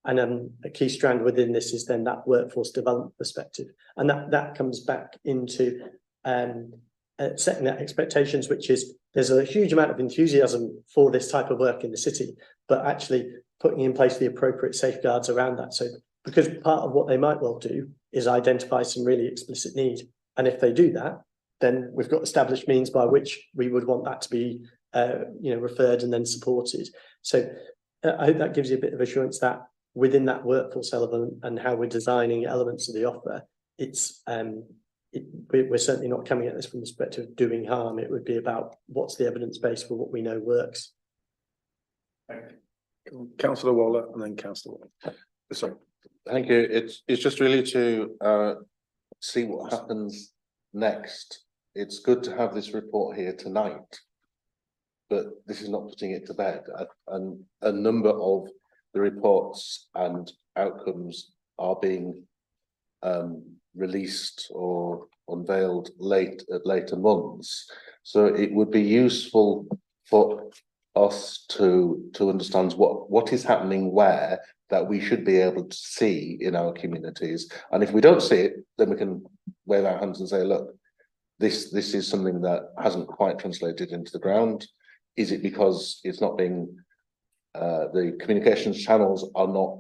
And a key strand within this is then that workforce development perspective. And that comes back into setting that expectations, which is there's a huge amount of enthusiasm for this type of work in the city, but actually putting in place the appropriate safeguards around that. So because part of what they might well do is identify some really explicit need. And if they do that, then we've got established means by which we would want that to be referred and then supported. So I hope that gives you a bit of assurance that within that workforce element and how we're designing elements of the offer, we're certainly not coming at this from the perspective of doing harm. It would be about what's the evidence base for what we know works. Councillor Waller and then Councillor Waller. Sorry. Thank you. It's just really to see what happens next. It's good to have this report here tonight, but this is not putting it to bed. And a number of the reports and outcomes are being released or unveiled at later months. So it would be useful for us to understand what is happening where that we should be able to see in our communities. And if we don't see it, then we can wave our hands and say, look, this is something that hasn't quite translated into the ground. Is it because it's not being the communications channels are not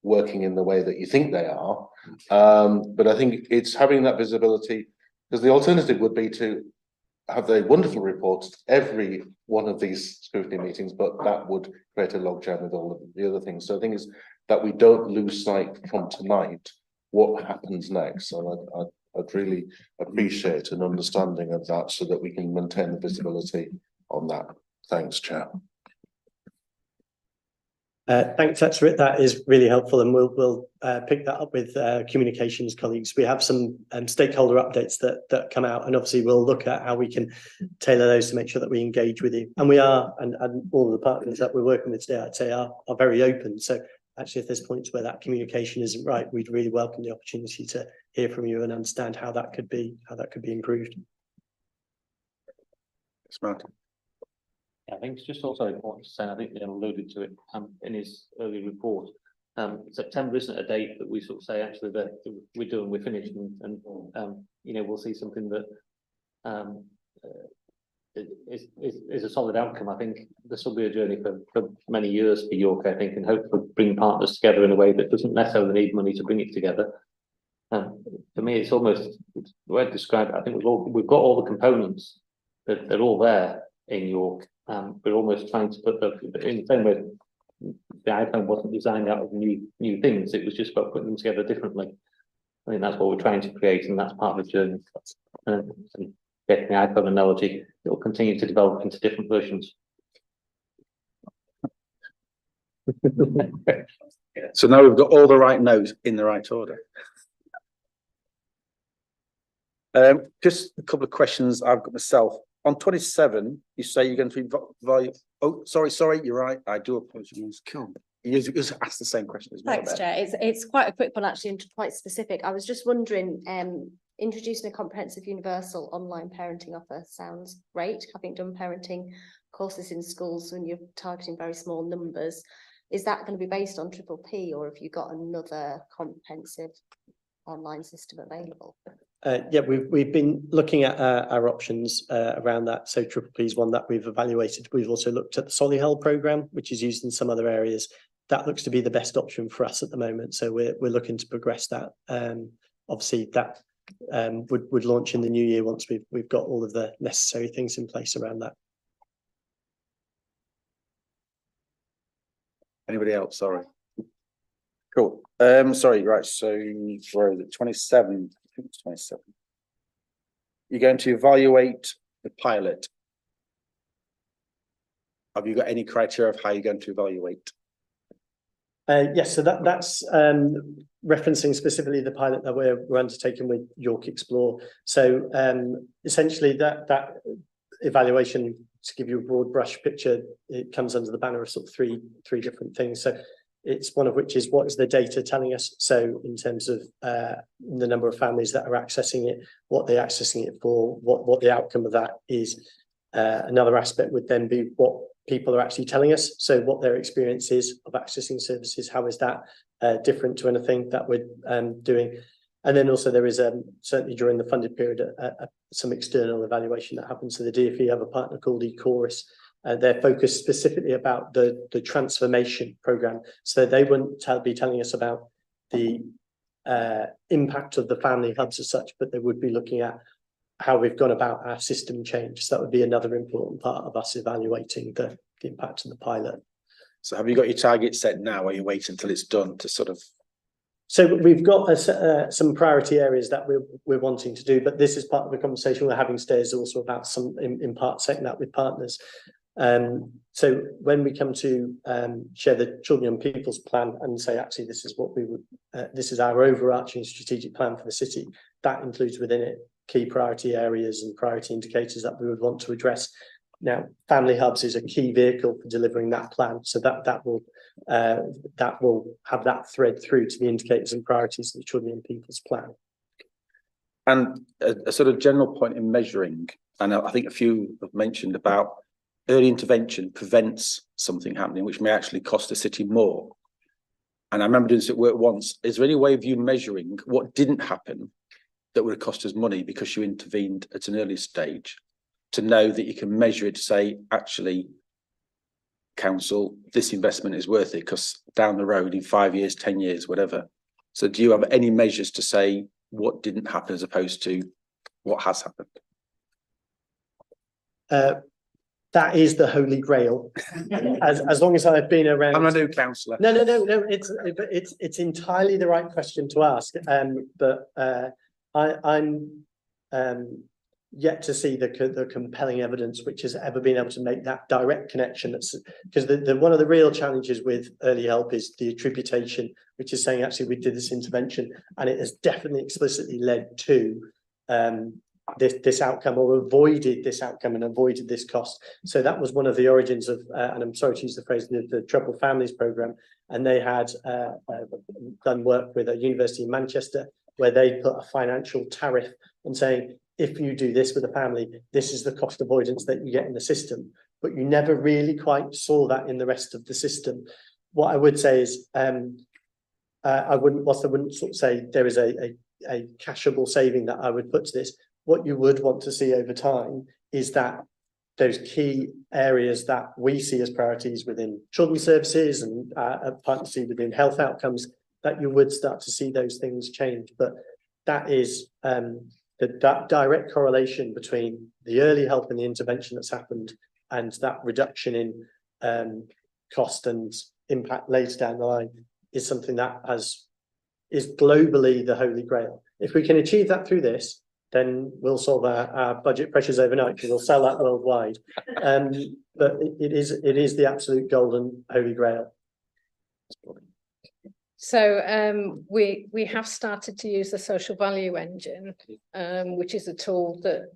working in the way that you think they are? But I think it's having that visibility, because the alternative would be to have the wonderful reports every one of these scrutiny meetings, but that would create a logjam with all of the other things. So the thing is that we don't lose sight from tonight what happens next. So I'd really appreciate an understanding of that so that we can maintain the visibility on that. Thanks, Chair. Thanks, that is really helpful, and we'll pick that up with communications colleagues. We have some stakeholder updates that come out, and obviously we'll look at how we can tailor those to make sure that we engage with you. And we are, and all of the partners that we're working with today, I'd say are very open. So actually, if there's points where that communication isn't right, we'd really welcome the opportunity to hear from you and understand how that could be improved. Yes, Martin. I think it's just also important to say, I think Ian alluded to it in his early report. September isn't a date that we sort of say actually that we're finished, and we'll see something that is a solid outcome. I think this will be a journey for many years for York, I think, and hopefully bring partners together in a way that doesn't necessarily need money to bring it together. For me, it's almost the way I describe it. I think we've got all the components. They're all there in York. We're almost trying to put in the same way the iPhone wasn't designed out of new things. It was just about putting them together differently. I think that's what we're trying to create, and that's part of the journey. And getting the iPhone analogy, it will continue to develop into different versions. So now we've got all the right notes in the right order. Just a couple of questions I've got myself. On 27, you say you're going to value. Oh, sorry, you're right. I do apologize. Come. You just asked the same question as well. Thanks, Chair. It's quite a quick one actually, and quite specific. I was just wondering, introducing a comprehensive universal online parenting offer sounds great. Having done parenting courses in schools when you're targeting very small numbers, is that going to be based on Triple P, or have you got another comprehensive online system available? Yeah, we've been looking at our options around that. So Triple P is one that we've evaluated. We've also looked at the Solihull programme, which is used in some other areas. That looks to be the best option for us at the moment. So we're looking to progress that. Obviously, that would launch in the new year once we've got all of the necessary things in place around that. Anybody else? Sorry. Cool. Sorry, right. So where is it? 27. I think it's 27. You're going to evaluate the pilot. Have you got any criteria of how you're going to evaluate? Yes, so that's referencing specifically the pilot that we're undertaking with York Explore. So essentially that evaluation, to give you a broad brush picture, it comes under the banner of sort of three different things. So it's one of which is, what is the data telling us? So in terms of the number of families that are accessing it, what they're accessing it for, what the outcome of that is. Another aspect would then be what people are actually telling us. So what their experience is of accessing services, how is that different to anything that we're doing? And then also there is certainly during the funded period some external evaluation that happens. So the DfE have a partner called eChorus. They're focused specifically about the transformation programme. So they wouldn't be telling us about the impact of the family hubs as such, but they would be looking at how we've gone about our system change. So that would be another important part of us evaluating the impact of the pilot. So have you got your target set now, or you wait until it's done to sort of? So we've got some priority areas that we're wanting to do, but this is part of the conversation we're having today, is also about some in part setting that with partners. So when we come to share the Children and People's Plan and say, actually, this is what we would, this is our overarching strategic plan for the city, that includes within it key priority areas and priority indicators that we would want to address. Now, Family Hubs is a key vehicle for delivering that plan, so that will have that thread through to the indicators and priorities of the Children and People's Plan. And a sort of general point in measuring, and I think a few have mentioned about early intervention prevents something happening, which may actually cost the city more. And I remember doing this at work once. Is there any way of you measuring what didn't happen that would have cost us money because you intervened at an early stage, to know that you can measure it, to say, actually, council, this investment is worth it because down the road in 5 years, 10 years, whatever. So do you have any measures to say what didn't happen as opposed to what has happened? That is the holy grail. As long as I've been around. I'm a new councillor. No. It's entirely the right question to ask. But I'm yet to see the compelling evidence which has ever been able to make that direct connection. That's because one of the real challenges with early help is the attributation, which is saying, actually, we did this intervention and it has definitely explicitly led to this outcome, or avoided this outcome and avoided this cost. So that was one of the origins of, and I'm sorry to use the phrase, the Troubled Families programme. And they had done work with a university in Manchester where they put a financial tariff on saying, if you do this with a family, this is the cost avoidance that you get in the system. But you never really quite saw that in the rest of the system. What I would say is, I wouldn't sort of say there is a cashable saving that I would put to this. what you would want to see over time is that those key areas that we see as priorities within children's services and partly within health outcomes, that you would start to see those things change. But that is that direct correlation between the early help and the intervention that's happened and that reduction in cost and impact later down the line is something that is globally the holy grail. If we can achieve that through this, then we'll solve our budget pressures overnight because we'll sell that worldwide. But it is the absolute golden holy grail. So we have started to use the social value engine, which is a tool that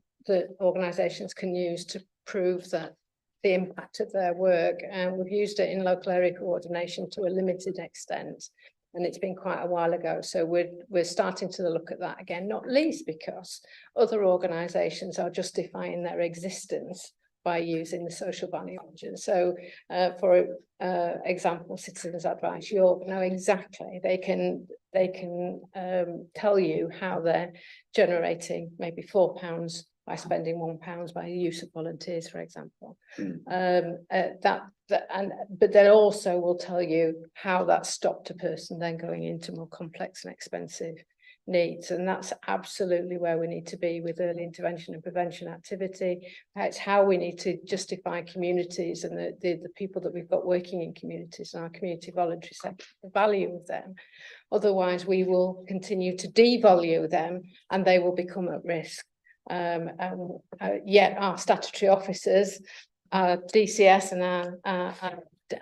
organisations can use to prove that the impact of their work, and we've used it in local area coordination to a limited extent. And it's been quite a while ago, so we're starting to look at that again, not least because other organisations are justifying their existence by using the social value engine. So for example, Citizens Advice York know exactly, they can tell you how they're generating maybe £4 by spending £1 by the use of volunteers, for example. But they also will tell you how that stopped a person then going into more complex and expensive needs, and that's absolutely where we need to be with early intervention and prevention activity. It's how we need to justify communities and the people that we've got working in communities and our community voluntary sector, the value of them. Otherwise we will continue to devalue them and they will become at risk. Yet our statutory officers, our DCS and our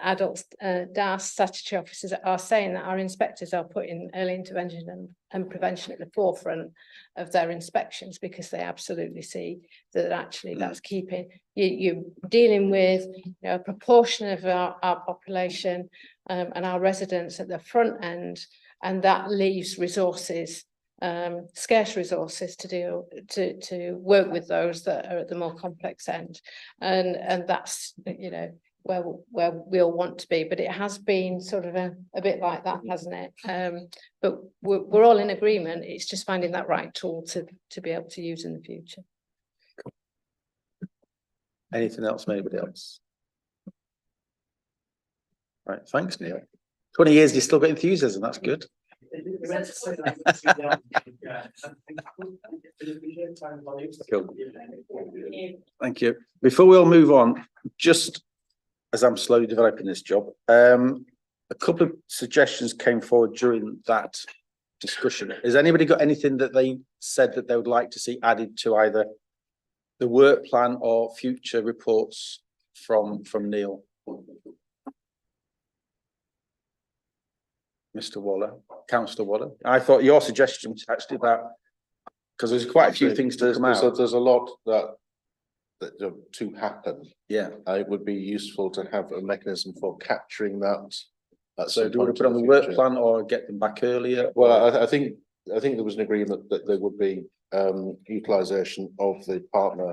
adult DAS statutory officers are saying that our inspectors are putting early intervention and prevention at the forefront of their inspections, because they absolutely see that actually that's keeping you dealing with a proportion of our population and our residents at the front end, and that leaves resources, scarce resources to work with those that are at the more complex end, and that's where we'll want to be. But it has been sort of a bit like that, hasn't it? But we're all in agreement. It's just finding that right tool to be able to use in the future. Anything else from anybody else? Right, thanks, Neil. 20 years, you still got enthusiasm. That's good. Cool. Thank you. Before we all move on, just as I'm slowly developing this job, a couple of suggestions came forward during that discussion. Has anybody got anything that they said that they would like to see added to either the work plan or future reports from Neil? Mr. Waller, Councillor Waller. I thought your suggestion was actually about, because there's quite a few things to come out. There's a lot that to happen. Yeah. It would be useful to have a mechanism for capturing that. So do we put on the work plan or get them back earlier? Well, I think there was an agreement that there would be utilisation of the partner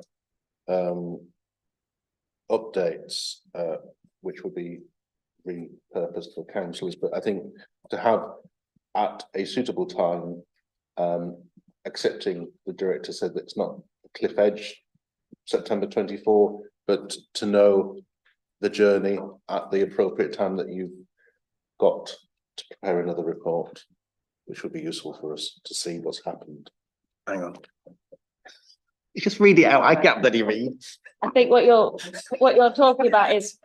updates, which would be repurposed for councillors. But I think to have at a suitable time, accepting the director said that it's not a cliff edge, September 24, but to know the journey at the appropriate time that you've got to prepare another report, which would be useful for us to see what's happened. Hang on. You just read it out. I can't bloody read. I think what you're talking about is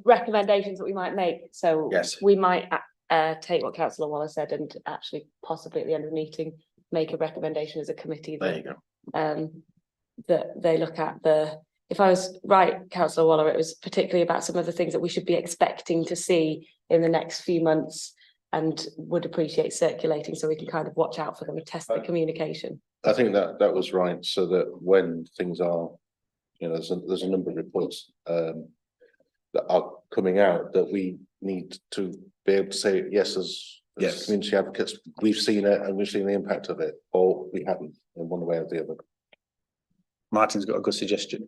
recommendations that we might make. So yes, we might take what Councillor Waller said and actually possibly at the end of the meeting make a recommendation as a committee. There you go. That they look at if I was right, Councillor Waller, it was particularly about some of the things that we should be expecting to see in the next few months and would appreciate circulating so we can kind of watch out for them and test the communication. I think that was right, so that when things are, there's a number of reports that are coming out that we need to be able to say, yes, as community advocates, we've seen it and we've seen the impact of it, or we haven't in one way or the other. Martin's got a good suggestion.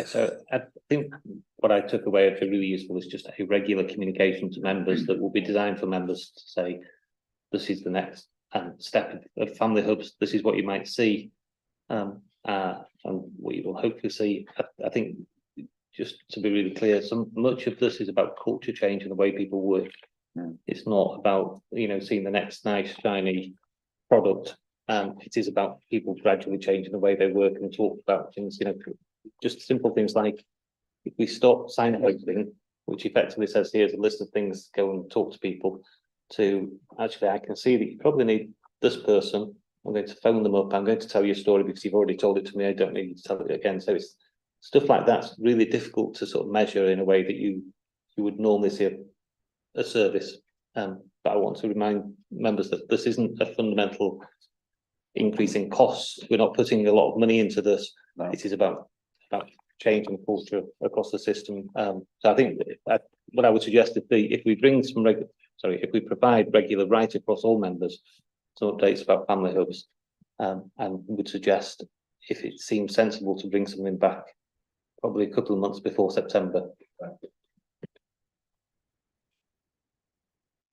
Yeah, so I think what I took away of it really useful is just a regular communication to members that will be designed for members to say, this is the next step of family hubs, this is what you might see. And what you will hopefully see, I think, just to be really clear, much of this is about culture change and the way people work. It's not about, seeing the next nice shiny product. It is about people gradually changing the way they work and talk about things, just simple things like, if we stop signposting, which effectively says, here's a list of things, go and talk to people, to actually, I can see that you probably need this person. I'm going to phone them up. I'm going to tell you a story because you've already told it to me. I don't need to tell it again. So it's stuff like that's really difficult to sort of measure in a way that you would normally see a service. But I want to remind members that this isn't a fundamental increase in costs. We're not putting a lot of money into this. No. It is about changing culture across the system. So I think what I would suggest if we bring some if we provide regular right across all members some updates about family hubs, and would suggest if it seems sensible to bring something back probably a couple of months before September.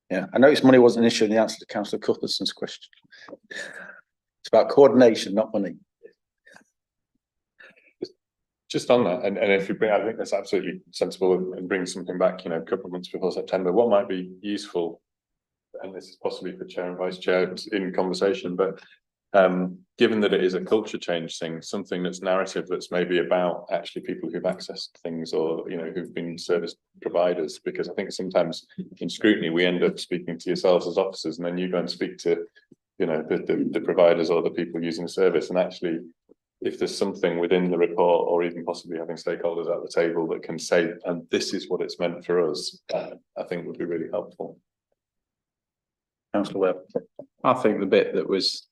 Yeah, I noticed money wasn't an issue in the answer to Councillor Cutherson's question. It's about coordination, not money. Just on that, and if you bring, I think that's absolutely sensible and bring something back, a couple of months before September. What might be useful, and this is possibly for Chair and Vice Chair in conversation, but given that it is a culture change thing, something that's narrative, that's maybe about actually people who've accessed things or, who've been service providers, because I think sometimes in scrutiny, we end up speaking to yourselves as officers and then you go and speak to, the providers or the people using the service. And actually, if there's something within the report or even possibly having stakeholders at the table that can say, and this is what it's meant for us, I think would be really helpful. Councillor Webb. I think the bit that was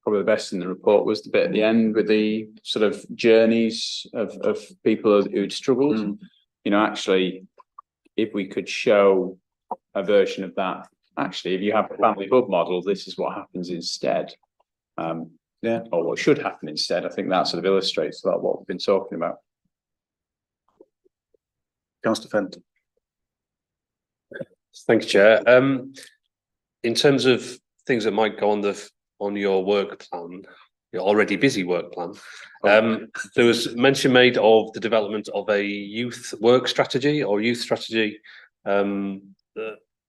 probably the best in the report was the bit at the end with the sort of journeys of people who'd struggled. Actually, if we could show a version of that, actually, if you have a family hub model, this is what happens instead. Yeah, or what should happen instead. I think that sort of illustrates a lot of what we've been talking about. Councillor Fenton. Thank you, Chair. In terms of things that might go on your work plan, your already busy work plan, there was mention made of the development of a youth work strategy or youth strategy. I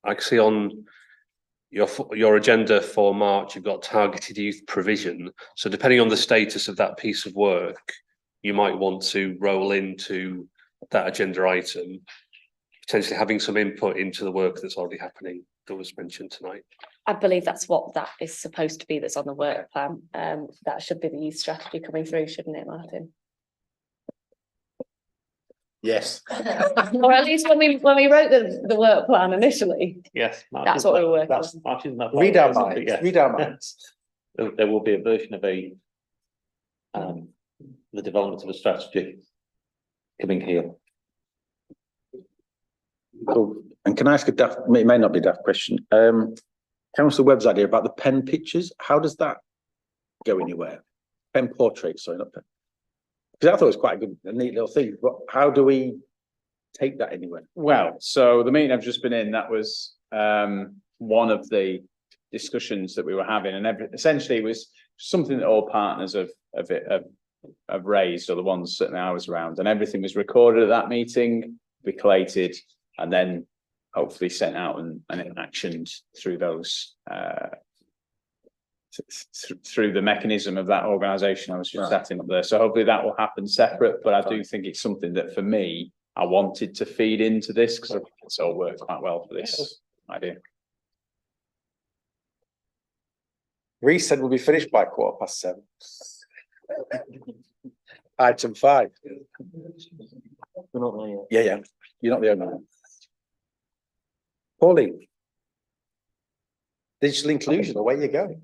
can see on your agenda for March, you've got targeted youth provision. So depending on the status of that piece of work, you might want to roll into that agenda item, potentially having some input into the work that's already happening that was mentioned tonight. I believe that's what that is supposed to be, that's on the work plan. That should be the youth strategy coming through, shouldn't it, Martin? Yes. Or at least when we wrote the work plan initially. Yes, that's what we were working on. Read our minds. Yeah. Read our minds. There will be a version of the development of a strategy coming here. Cool. And can I ask it may not be a daft question. Councillor Webb's idea about the pen pictures, how does that go anywhere? Pen portraits, sorry, not pen. Because I thought it was quite a neat little thing. But how do we take that anywhere? Well, so the meeting I've just been in, that was one of the discussions that we were having, and essentially it was something that all partners have raised, or the ones certainly I was around, and everything was recorded at that meeting, be collated, and then hopefully sent out and actioned through those through the mechanism of that organisation I was just setting up there. So hopefully that will happen separate, but I do think it's something that for me, I wanted to feed into this because I think it's all worked quite well for this idea. Reece said we'll be finished by 7:15. Item 5. We're not there yet. Yeah. You're not the only one. Pauline. Digital inclusion, away you go.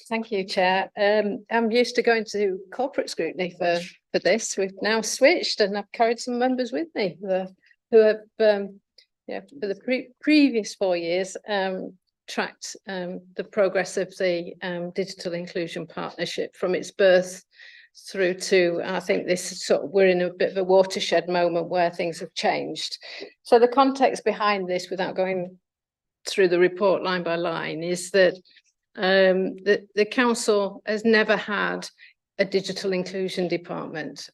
Thank you, Chair. I'm used to going to corporate scrutiny for this. We've now switched, and I've carried some members with me who have, for the previous 4 years, tracked the progress of the Digital Inclusion Partnership from its birth through to, I think we're in a bit of a watershed moment where things have changed. So the context behind this, without going through the report line by line, is that the council has never had a digital inclusion department.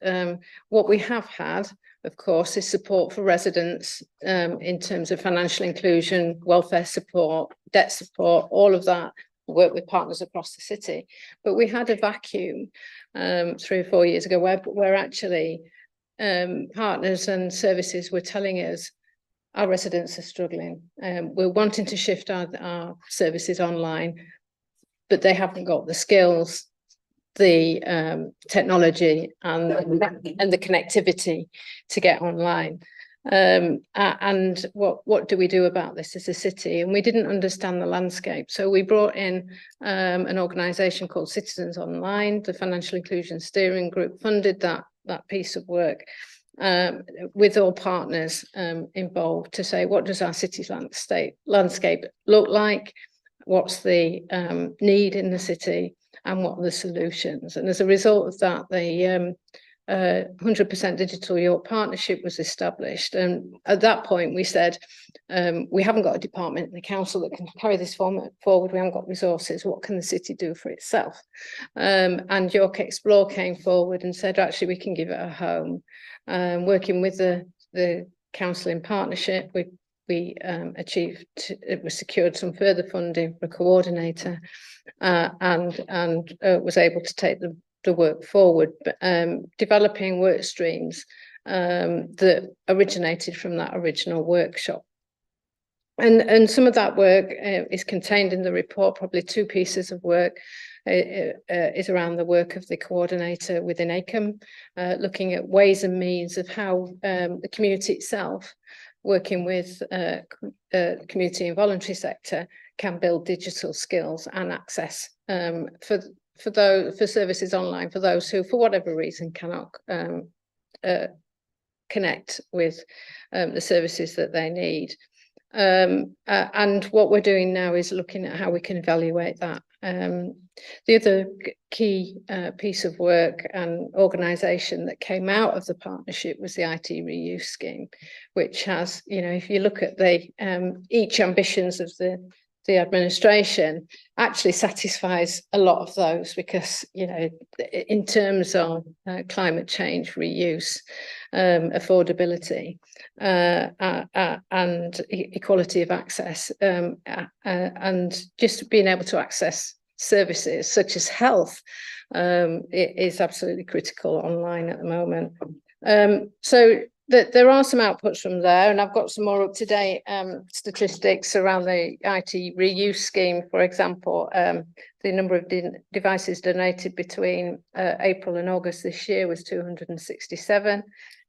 What we have had, of course, is support for residents in terms of financial inclusion, welfare support, debt support, all of that, work with partners across the city. But we had a vacuum 3 or 4 years ago where actually partners and services were telling us our residents are struggling. We're wanting to shift our services online, but they haven't got the skills, the technology and the connectivity to get online. And what do we do about this as a city? And we didn't understand the landscape. So we brought in an organisation called Citizens Online. The Financial Inclusion Steering Group funded that piece of work with all partners involved to say, what does our city's landscape look like? What's the need in the city? And what are the solutions? And as a result of that, the 100% Digital York Partnership was established. And at that point, we said, we haven't got a department in the council that can carry this forward. We haven't got resources. What can the city do for itself? And York Explore came forward and said, actually, we can give it a home. Working with the council in partnership, we secured some further funding for a coordinator and was able to take the work forward, developing work streams that originated from that original workshop. And some of that work is contained in the report. Probably 2 pieces of work is around the work of the coordinator within ACOM, looking at ways and means of how the community itself, working with community and voluntary sector, can build digital skills and access for services online for those who, for whatever reason, cannot connect with the services that they need. And what we're doing now is looking at how we can evaluate that. The other key piece of work and organisation that came out of the partnership was the IT reuse scheme, which has, if you look at the each ambitions of the administration, actually satisfies a lot of those, because in terms of climate change, reuse, affordability, and equality of access, and just being able to access services such as health is absolutely critical online at the moment. So there are some outputs from there, and I've got some more up-to-date statistics around the IT reuse scheme. For example, the number of devices donated between April and August this year was 267.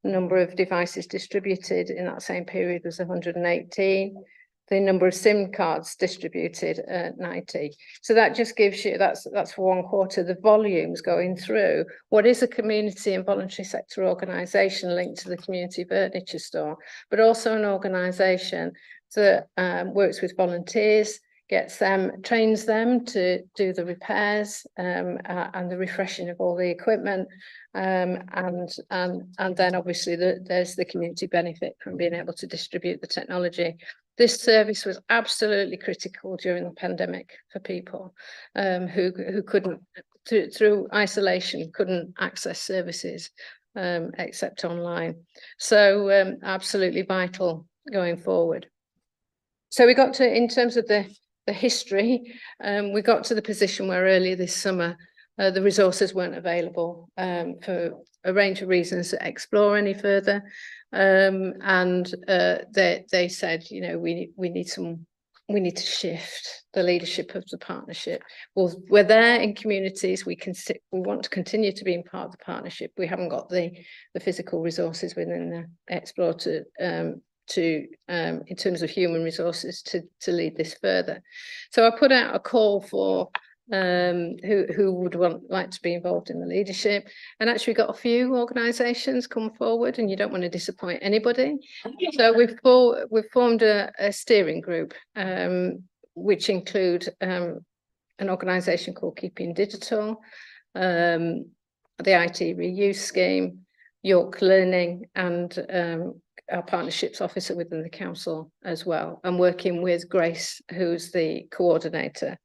The number of devices distributed in that same period was 118. The number of SIM cards distributed 90. So that just gives you, that's for 1 quarter, the volumes going through what is a community and voluntary sector organisation linked to the community furniture store, but also an organisation that works with volunteers, trains them to do the repairs and the refreshing of all the equipment, and then obviously there's the community benefit from being able to distribute the technology. This service was absolutely critical during the pandemic for people who couldn't, through isolation, couldn't access services except online. So absolutely vital going forward. So we got to, in terms of the history, we got to the position where earlier this summer the resources weren't available for a range of reasons to explore any further. And they said, we need to shift the leadership of the partnership. Well, we're there in communities. We want to continue to be in part of the partnership. We haven't got the physical resources within the Explore to in terms of human resources to lead this further. So I put out a call for who would like to be involved in the leadership, and actually got a few organisations come forward, and you don't want to disappoint anybody. So we've formed a steering group, which include an organisation called Keeping Digital, the IT reuse scheme, York Learning and our partnerships officer within the council as well, and working with Grace, who's the coordinator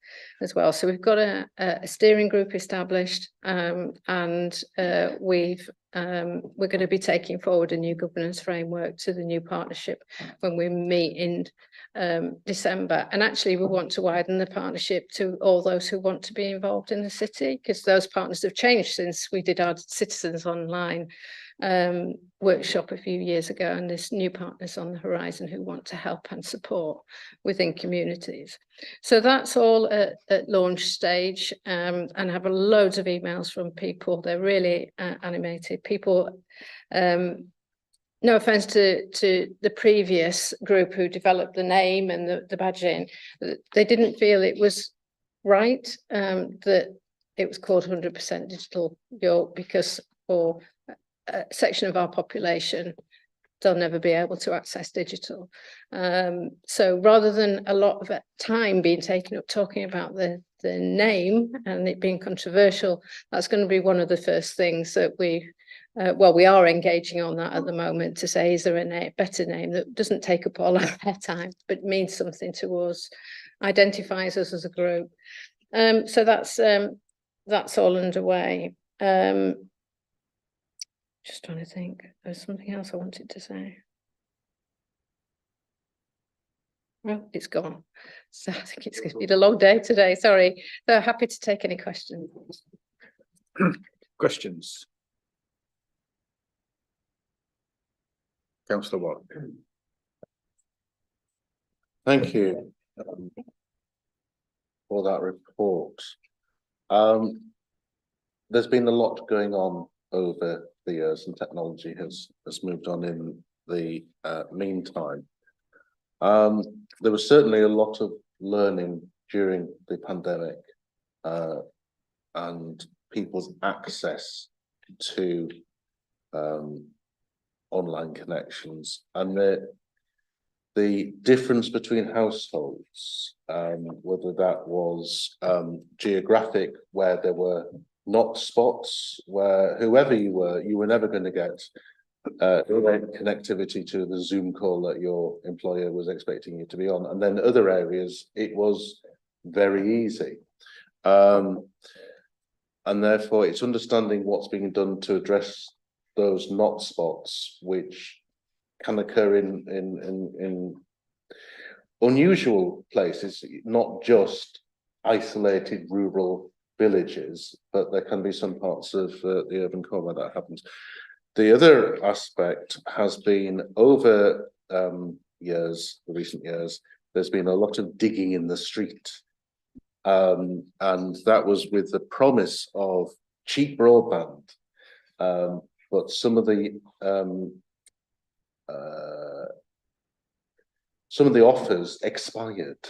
as well. So we've got a steering group established, and we're going to be taking forward a new governance framework to the new partnership when we meet in December. And actually we want to widen the partnership to all those who want to be involved in the city, because those partners have changed since we did our Citizens Online workshop a few years ago, and there's new partners on the horizon who want to help and support within communities. So that's all at launch stage, and have loads of emails from people. They're really animated people. No offense to the previous group who developed the name and the badging, they didn't feel it was right that it was called 100% Digital York, because for a section of our population, they'll never be able to access digital. So rather than a lot of time being taken up talking about the name and it being controversial, that's going to be one of the first things that we are engaging on that at the moment, to say, is there a better name that doesn't take up all our time, but means something to us, identifies us as a group. So that's all underway. Just trying to think, there's something else I wanted to say. Well, it's gone. So I think it's going to be a long day today. Sorry. So happy to take any questions. Questions? Councillor Watt. Thank you for that report. There's been a lot going on over the years, and technology has moved on in the meantime. There was certainly a lot of learning during the pandemic, and people's access to online connections, and the difference between households, whether that was geographic, where there were not spots, where whoever you were never going to get connectivity to the Zoom call that your employer was expecting you to be on, and then other areas it was very easy, and therefore it's understanding what's being done to address those not spots, which can occur in unusual places, not just isolated rural villages, but there can be some parts of the urban core where that happens. The other aspect has been over recent years, there's been a lot of digging in the street, and that was with the promise of cheap broadband, but some of the offers expired,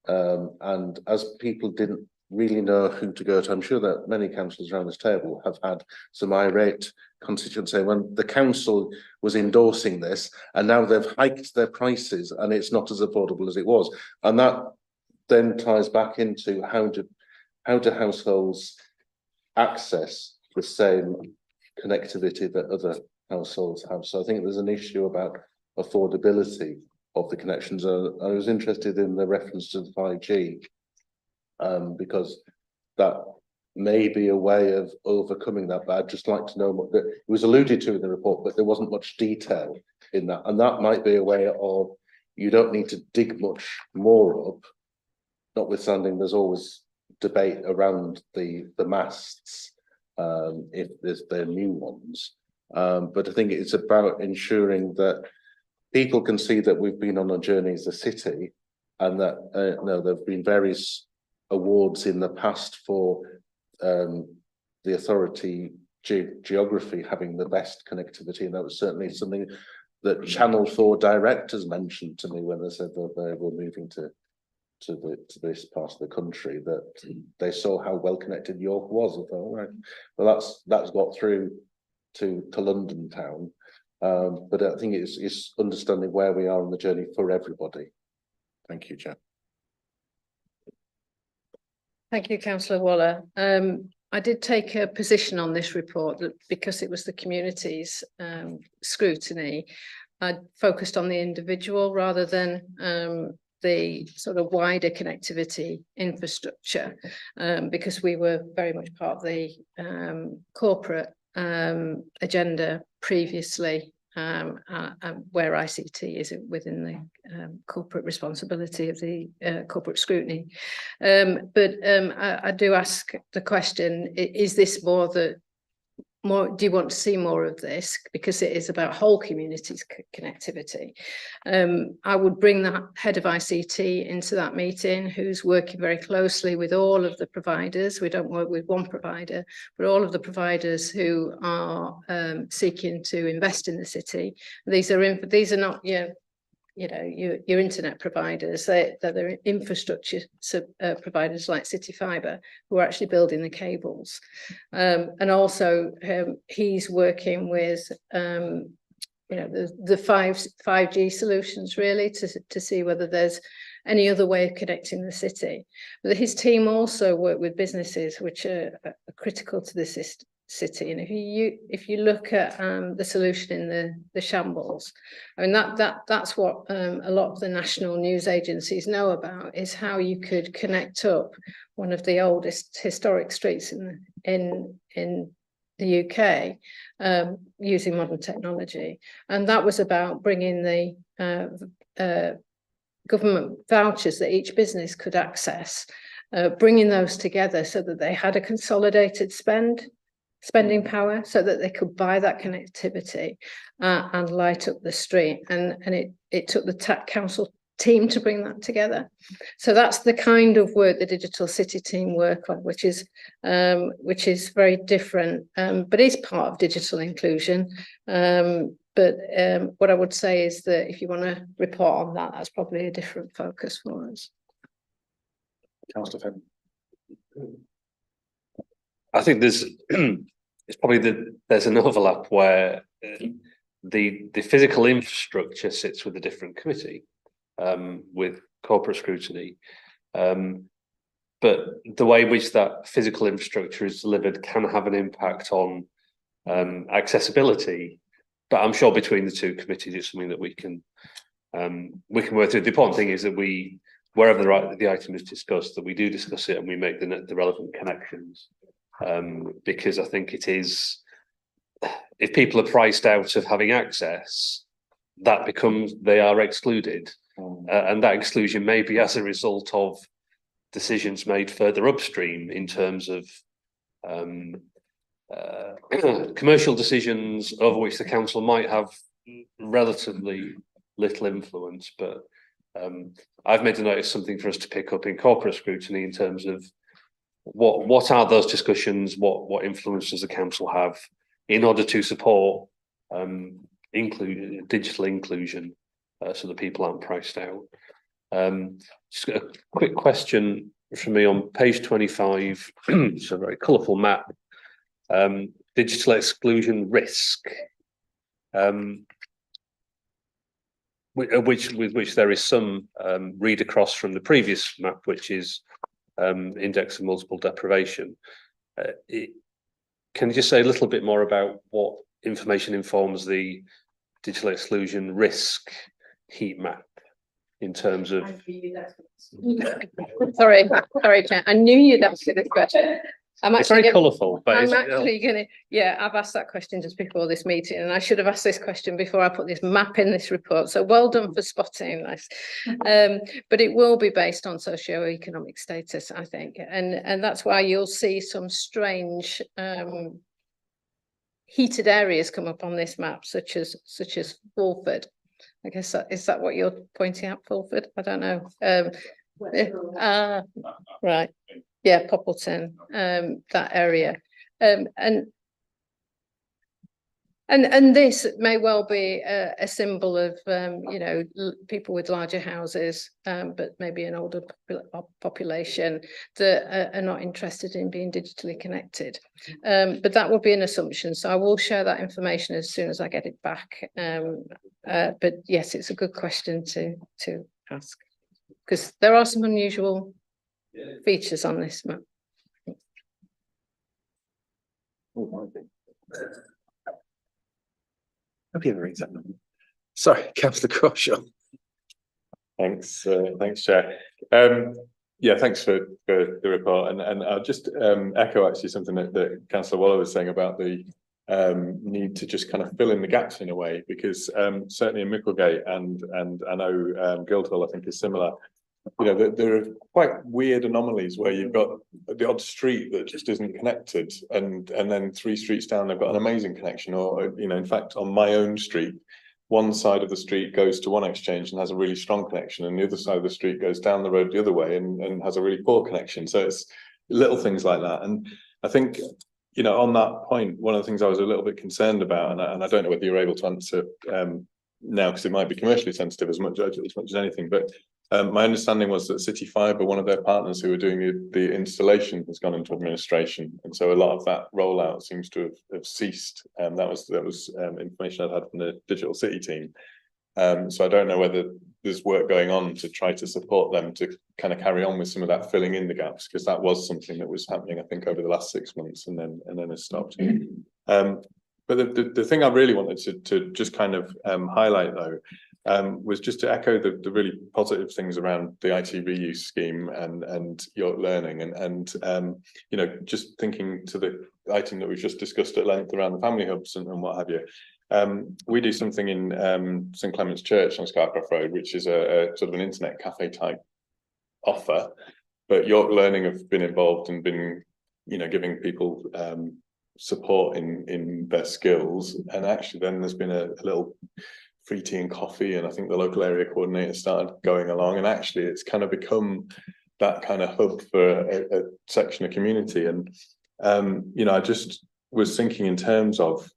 and as people didn't really know who to go to, I'm sure that many councillors around this table have had some irate constituents saying, when the council was endorsing this and now they've hiked their prices and it's not as affordable as it was. And that then ties back into how do households access the same connectivity that other households have. So I think there's an issue about affordability of the connections. I was interested in the reference to the 5G, because that may be a way of overcoming that, but I'd just like to know what it was alluded to in the report, but there wasn't much detail in that, and that might be a way of, you don't need to dig much more up, notwithstanding there's always debate around the masts, if they're new ones, but I think it's about ensuring that people can see that we've been on a journey as a city, and that there have been various awards in the past for the authority geography having the best connectivity, and that was certainly something that Channel 4 directors mentioned to me when they said that they were moving to this part of the country, that they saw how well connected York was. I thought, all right, well that's got through to London town, but I think it's understanding where we are on the journey for everybody. Thank you, Chair. Thank you, Councillor Waller. I did take a position on this report that because it was the community's scrutiny, I focused on the individual rather than the sort of wider connectivity infrastructure, because we were very much part of the corporate agenda previously, where ICT is within the corporate responsibility of the corporate scrutiny. I do ask the question, is this do you want to see more of this? Because it is about whole communities connectivity. I would bring the head of ICT into that meeting, who's working very closely with all of the providers. We don't work with one provider, but all of the providers who are seeking to invest in the city. These are not your internet providers. They're infrastructure providers like City Fibre, who are actually building the cables. And also he's working with the 5G solutions, really, to see whether there's any other way of connecting the city. But his team also work with businesses which are critical to the city. And if you look at the solution in the shambles, I mean that's what a lot of the national news agencies know about, is how you could connect up one of the oldest historic streets in the UK using modern technology. And that was about bringing the government vouchers that each business could access, bringing those together so that they had a consolidated spending power, so that they could buy that connectivity and light up the street. And it took the council team to bring that together. So that's the kind of work the digital city team work on, which is very different, but is part of digital inclusion. But what I would say is that if you want to report on that, that's probably a different focus for us. Councillor Fenn. I think there's an overlap where the physical infrastructure sits with a different committee, with corporate scrutiny, but the way in which that physical infrastructure is delivered can have an impact on accessibility. But I'm sure between the two committees, it's something that we can work through. The important thing is that wherever the item is discussed, that we do discuss it and we make the relevant connections. Because I think it is, if people are priced out of having access, that becomes, they are excluded. And that exclusion may be as a result of decisions made further upstream in terms of commercial decisions over which the council might have relatively little influence. But I've made a note of something for us to pick up in corporate scrutiny in terms of what are those discussions, what influence does the council have in order to support digital inclusion, so that people aren't priced out. Just a quick question from me on page 25. It's a very colourful map. Digital exclusion risk, with which there is some read across from the previous map, which is index of multiple deprivation. Can you just say a little bit more about what information informs the digital exclusion risk heat map in terms of? Sorry, Chair. I knew you'd ask this question. It's very colourful, but I'm actually going to, I've asked that question just before this meeting, and I should have asked this question before I put this map in this report. So well done for spotting this. But it will be based on socio-economic status, I think. And that's why you'll see some strange heated areas come up on this map, such as Fulford. I guess is that what you're pointing out, Fulford? I don't know. Right. Yeah, Poppleton, that area. And this may well be a symbol of, people with larger houses, but maybe an older population that are not interested in being digitally connected. But that will be an assumption. So I will share that information as soon as I get it back. But yes, it's a good question to ask, because there are some unusual features on this map. Hope you have a ring that. Sorry, Councillor Croshaw. Thanks, thanks, Chair. Yeah, thanks for the report, and I'll just echo actually something that Councillor Waller was saying about the need to just kind of fill in the gaps in a way, because certainly in Micklegate and I know Guildhall, I think, is similar. You know, there are quite weird anomalies where you've got the odd street that just isn't connected, and then 3 streets down they've got an amazing connection, or you know, in fact, on my own street, one side of the street goes to one exchange and has a really strong connection, and the other side of the street goes down the road the other way and has a really poor connection. So it's little things like that. And I think, you know, on that point, one of the things I was a little bit concerned about, and I don't know whether you're able to answer now, because it might be commercially sensitive as much as anything, but my understanding was that City Fibre, one of their partners who were doing the installation, has gone into administration, and so a lot of that rollout seems to have ceased. And that was information I'd had from the Digital City team. So I don't know whether there's work going on to try to support them to kind of carry on with some of that filling in the gaps, because that was something that was happening, I think, over the last 6 months, and then has stopped. But the thing I really wanted to just kind of highlight, though, was just to echo the really positive things around the IT reuse scheme and York Learning, and you know, just thinking to the item that we've just discussed at length around the family hubs and what have you. We do something in St Clement's Church on Scarcroft Road, which is a sort of an internet cafe type offer, but York Learning have been involved and been, you know, giving people support in their skills, and actually then there's been a little free tea and coffee, and I think the local area coordinator started going along, and actually it's kind of become that kind of hub for a section of community. And you know, I just was thinking in terms of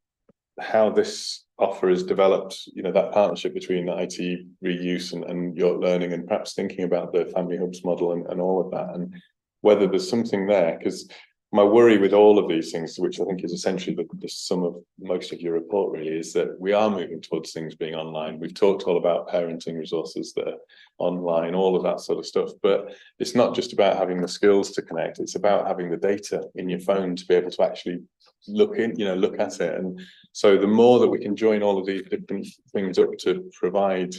how this offer is developed, you know, that partnership between IT reuse and York Learning, and perhaps thinking about the family hubs model and all of that, and whether there's something there, because my worry with all of these things, which I think is essentially the sum of most of your report really, is that we are moving towards things being online. We've talked all about parenting resources that are online, all of that sort of stuff, but it's not just about having the skills to connect, it's about having the data in your phone to be able to actually look at it. And so the more that we can join all of these different things up to provide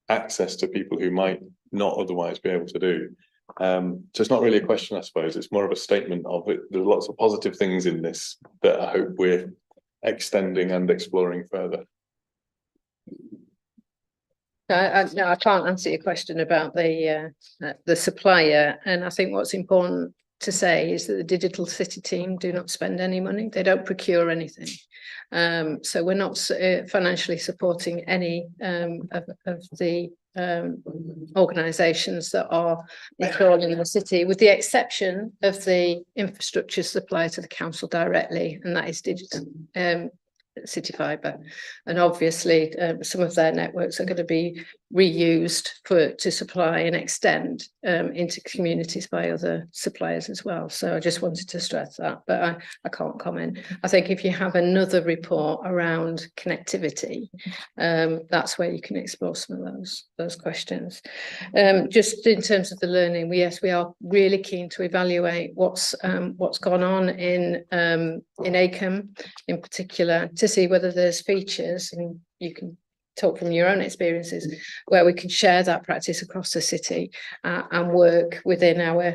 access to people who might not otherwise be able to do. So it's not really a question, I suppose, it's more of a statement of it. There's lots of positive things in this that I hope we're extending and exploring further. No, I can't answer your question about the supplier, and I think what's important to say is that the Digital City team do not spend any money, they don't procure anything. So we're not financially supporting any of the organisations that are installing in the city, with the exception of the infrastructure supply to the council directly, and that is Digital City Fibre. And obviously some of their networks are going to be reused to supply and extend into communities by other suppliers as well. So I just wanted to stress that, but I can't comment. I think if you have another report around connectivity, that's where you can explore some of those questions. Just in terms of the learning, we are really keen to evaluate what's gone on in ACAM in particular, to see whether there's features, and you can talk from your own experiences, where we can share that practice across the city and work within our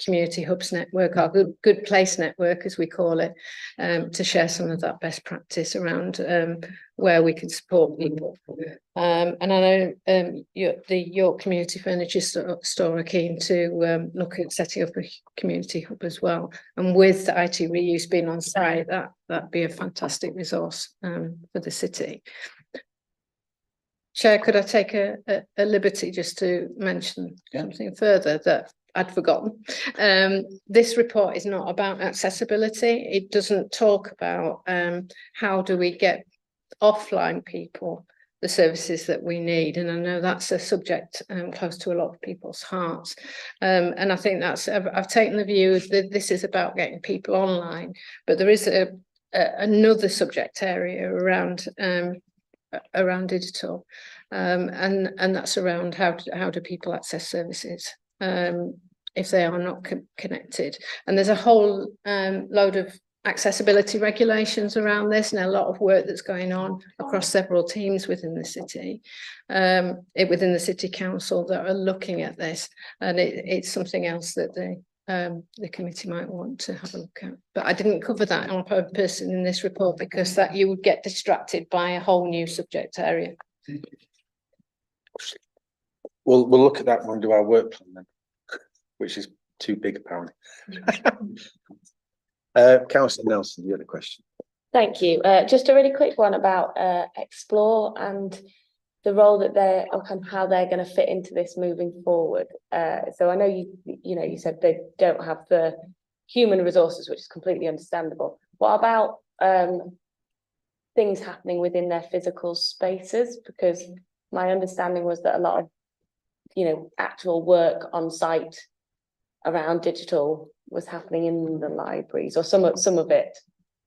community hubs network, our good place network, as we call it, to share some of that best practice around where we can support people. And I know the York Community Furniture Store are keen to look at setting up a community hub as well. And with the IT reuse being on site, that'd be a fantastic resource for the city. Chair, could I take a liberty just to mention something further that I'd forgotten? This report is not about accessibility. It doesn't talk about how do we get offline people the services that we need, and I know that's a subject close to a lot of people's hearts, and I think that's I've taken the view that this is about getting people online, but there is another subject area around digital, and that's around how do people access services if they are not connected. And there's a whole load of accessibility regulations around this, and a lot of work that's going on across several teams within the city, within the city council that are looking at this, and it's something else that the committee might want to have a look at. But I didn't cover that on purpose in this report because that you would get distracted by a whole new subject area. We'll look at that when we do our work plan then, which is too big apparently. Councillor Nelson, you had a question. Thank you. Just a really quick one about Explore and the role that they're, or kind of how they're going to fit into this moving forward. So I know you said they don't have the human resources, which is completely understandable. What about things happening within their physical spaces? Because my understanding was that a lot of actual work on site around digital was happening in the libraries, or some of it,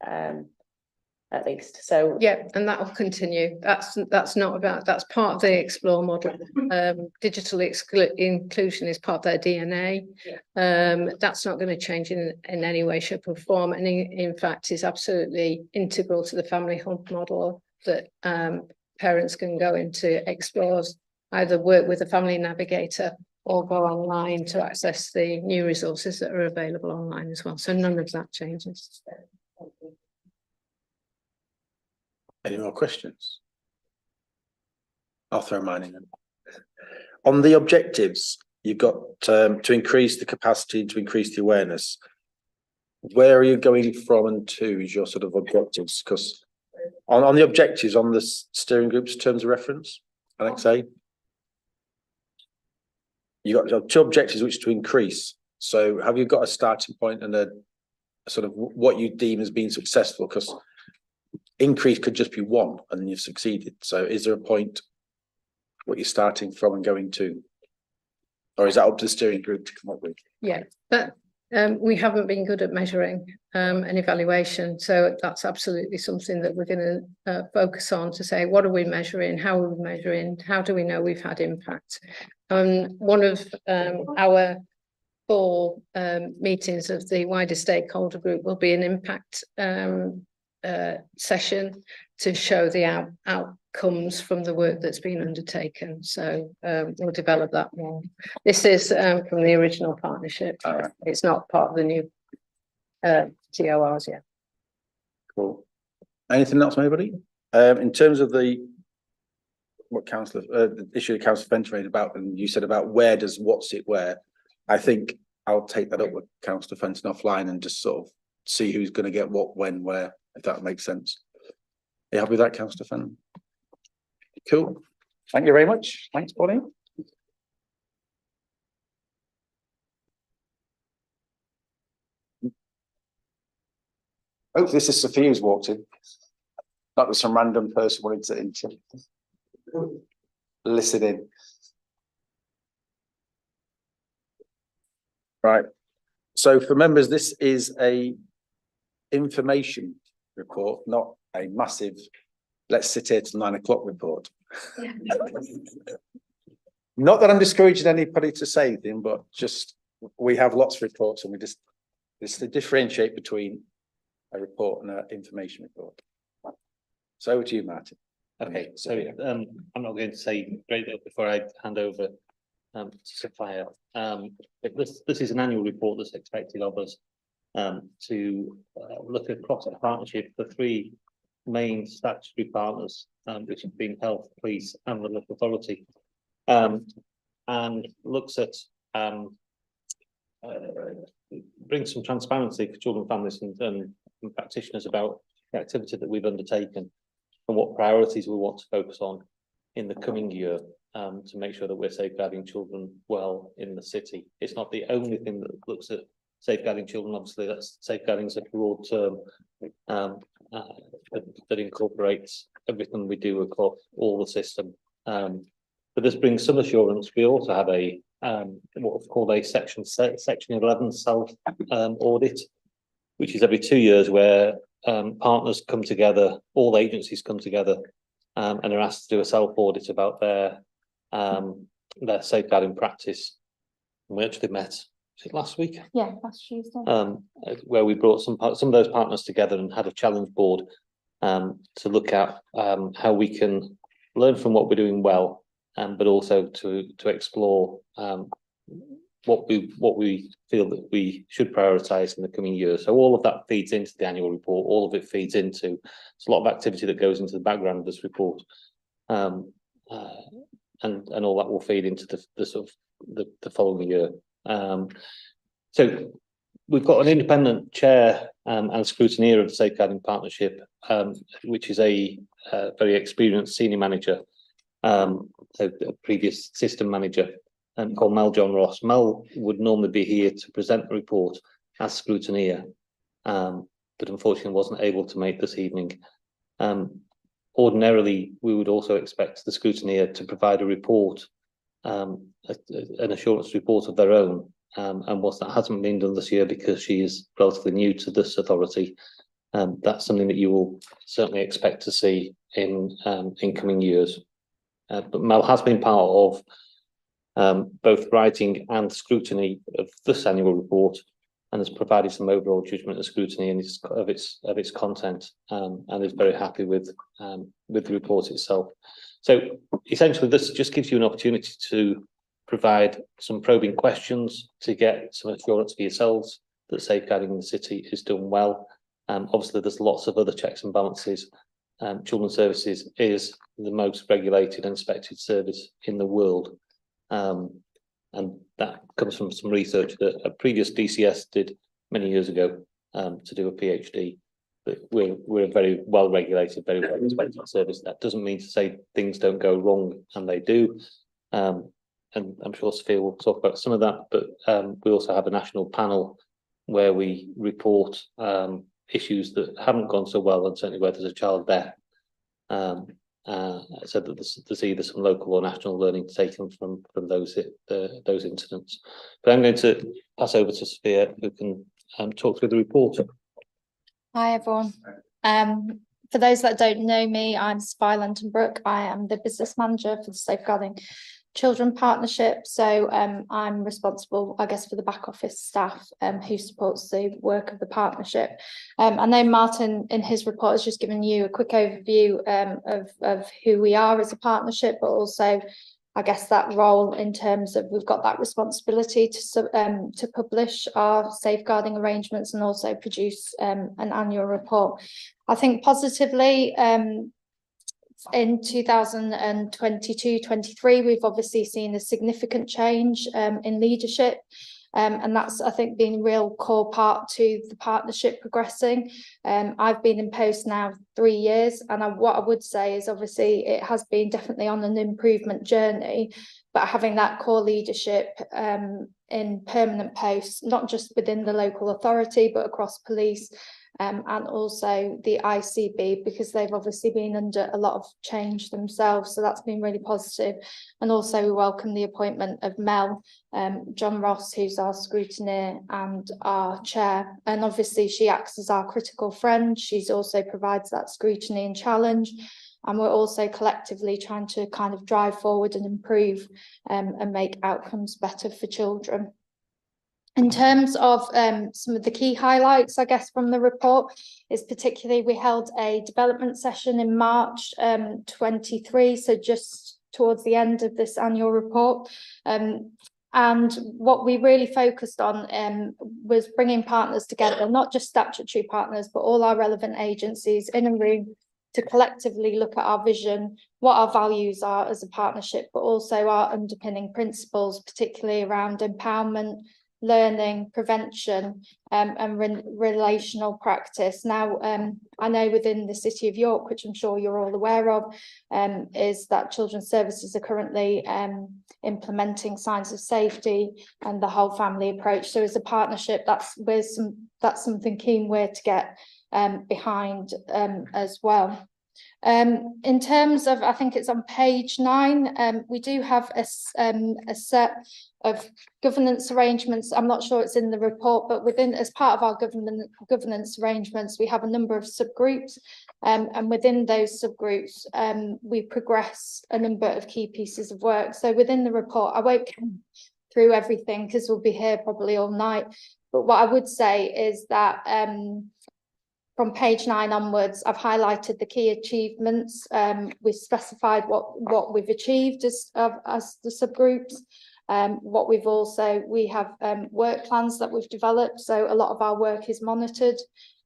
at least. So yeah, and that will continue. That's part of the Explore model. Digital inclusion is part of their DNA. That's not going to change in any way, shape, or form, and in fact is absolutely integral to the family hub model that parents can go into Explore, either work with a family navigator or go online to access the new resources that are available online as well. So none of that changes. Any more questions? I'll throw mine in. On the objectives, you've got to increase the capacity, to increase the awareness. Where are you going from and to is your sort of objectives? Because on the objectives, on the steering group's terms of reference, Alex A, you got two objectives, which is to increase. So have you got a starting point and a sort of what you deem as being successful? Because increase could just be one and then you've succeeded. So is there a point what you're starting from and going to? Or is that up to the steering group to come up with? Yeah, but we haven't been good at measuring an evaluation. So that's absolutely something that we're going to focus on, to say, what are we measuring? How are we measuring? How do we know we've had impact? One of our 4 meetings of the wider stakeholder group will be an impact session to show the outcomes from the work that's been undertaken. So we'll develop that more. This is from the original partnership. It's not part of the new TORs yet. Cool. Anything else, anybody? In terms of the issue that Councillor Fenton made about, and you said about where does what's it where, I think I'll take that up with Councillor Fenton offline and just sort of see who's going to get what, when, where, if that makes sense. Are you happy with that, Councillor Fenton? Cool. Thank you very much. Thanks, Pauline. Hopefully this is Sophia who's walked in. Not just some random person wanting to listen in. Right. So for members, this is a information report, not a massive let's sit here till 9 o'clock report. Not that I'm discouraging anybody to say anything, but just we have lots of reports and we just to differentiate between a report and an information report. So over to you, Martin. Okay, so I'm not going to say great deal before I hand over to Sophia. This is an annual report that's expected of us to look across a partnership for 3 main statutory partners, which have been health, police, and the local authority, and looks at brings some transparency for children, families, and practitioners about the activity that we've undertaken and what priorities we want to focus on in the coming year to make sure that we're safeguarding children well in the city. It's not the only thing that looks at safeguarding children. Obviously, that's safeguarding is a broad term that incorporates everything we do across all the system. But this brings some assurance. We also have a what we've called a section 11 self audit, which is every 2 years, where partners come together, all agencies come together, and are asked to do a self audit about their safeguarding practice. And we actually met it last week? Yeah, last Tuesday. Where we brought some of those partners together and had a challenge board to look at how we can learn from what we're doing well, but also to explore what we feel that we should prioritise in the coming years. So all of that feeds into the annual report. All of it feeds into. There's a lot of activity that goes into the background of this report, and all that will feed into the sort of the following year. So we've got an independent chair and scrutineer of the Safeguarding Partnership, which is a very experienced senior manager, a previous system manager, called Mel John Ross. Mel would normally be here to present the report as scrutineer, but unfortunately wasn't able to make this evening. Ordinarily, we would also expect the scrutineer to provide a report, an assurance report of their own. And whilst that hasn't been done this year because she is relatively new to this authority, that's something that you will certainly expect to see in coming years. But Mel has been part of both writing and scrutiny of this annual report, and has provided some overall judgment and scrutiny of its content, and is very happy with the report itself. So essentially, this just gives you an opportunity to provide some probing questions to get some assurance for yourselves that safeguarding in the city is done well. Obviously, there's lots of other checks and balances. Children's Services is the most regulated and inspected service in the world. And that comes from some research that a previous DCS did many years ago to do a PhD. But we're a very well regulated, very well inspected service. That doesn't mean to say things don't go wrong, and they do. And I'm sure Sophia will talk about some of that, but we also have a national panel where we report issues that haven't gone so well, and certainly where there's a child death. So that there's either some local or national learning taken from those incidents. But I'm going to pass over to Sophia, who can talk through the report. Hi everyone. For those that don't know me, I'm Sophia Lenton-Brooke. I am the business manager for the Safeguarding Children Partnership. So I'm responsible, I guess, for the back office staff who supports the work of the partnership. I know Martin in his report has just given you a quick overview of who we are as a partnership, but also I guess that role in terms of we've got that responsibility to publish our safeguarding arrangements and also produce an annual report. I think positively, in 2022-23, we've obviously seen a significant change in leadership, and that's, I think, been a real core part to the partnership progressing. I've been in post now 3 years, and what I would say is obviously it has been definitely on an improvement journey, but having that core leadership in permanent posts, not just within the local authority, but across police, and also the ICB, because they've obviously been under a lot of change themselves. So that's been really positive. And also we welcome the appointment of Mel John Ross, who's our scrutineer and our chair. And obviously she acts as our critical friend. She's also provides that scrutiny and challenge. And we're also collectively trying to kind of drive forward and improve and make outcomes better for children. In terms of some of the key highlights, I guess, from the report is particularly we held a development session in March 23, so just towards the end of this annual report. And what we really focused on was bringing partners together, not just statutory partners, but all our relevant agencies in a room to collectively look at our vision, what our values are as a partnership, but also our underpinning principles, particularly around empowerment, learning, prevention, and relational practice. Now, I know within the City of York, which I'm sure you're all aware of, is that Children's Services are currently implementing signs of safety and the whole family approach. So as a partnership, that's something keen we're to get behind as well. In terms of, I think it's on page 9, we do have a set of governance arrangements. I'm not sure it's in the report, but as part of our governance arrangements, we have a number of subgroups, and within those subgroups, we progress a number of key pieces of work. So within the report, I won't go through everything because we'll be here probably all night. But what I would say is that from page 9 onwards, I've highlighted the key achievements. We've specified what we've achieved as the subgroups. We have work plans that we've developed, so a lot of our work is monitored,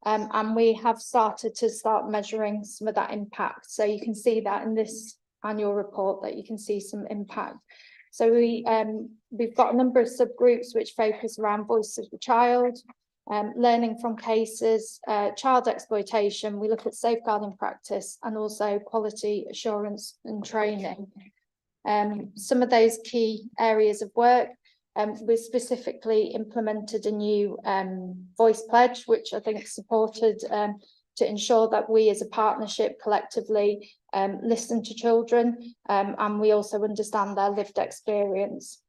and we have started to measuring some of that impact. So you can see that in this annual report that you can see some impact. So we've got a number of subgroups which focus around voice of the child, learning from cases, child exploitation. We look at safeguarding practice and also quality assurance and training. Some of those key areas of work, we specifically implemented a new voice pledge, which I think supported to ensure that we as a partnership collectively listen to children, and we also understand their lived experience.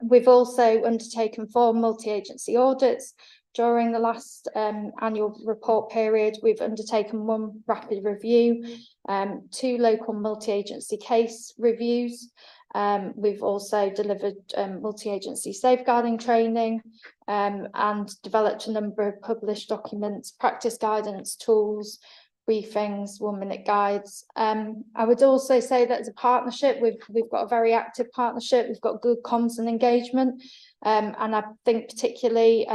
We've also undertaken 4 multi-agency audits. During the last annual report period, we've undertaken 1 rapid review, 2 local multi-agency case reviews. We've also delivered multi-agency safeguarding training, and developed a number of published documents, practice guidance, tools, briefings, 1-minute guides. I would also say that as a partnership, we've got a very active partnership. We've got good comms and engagement, and I think particularly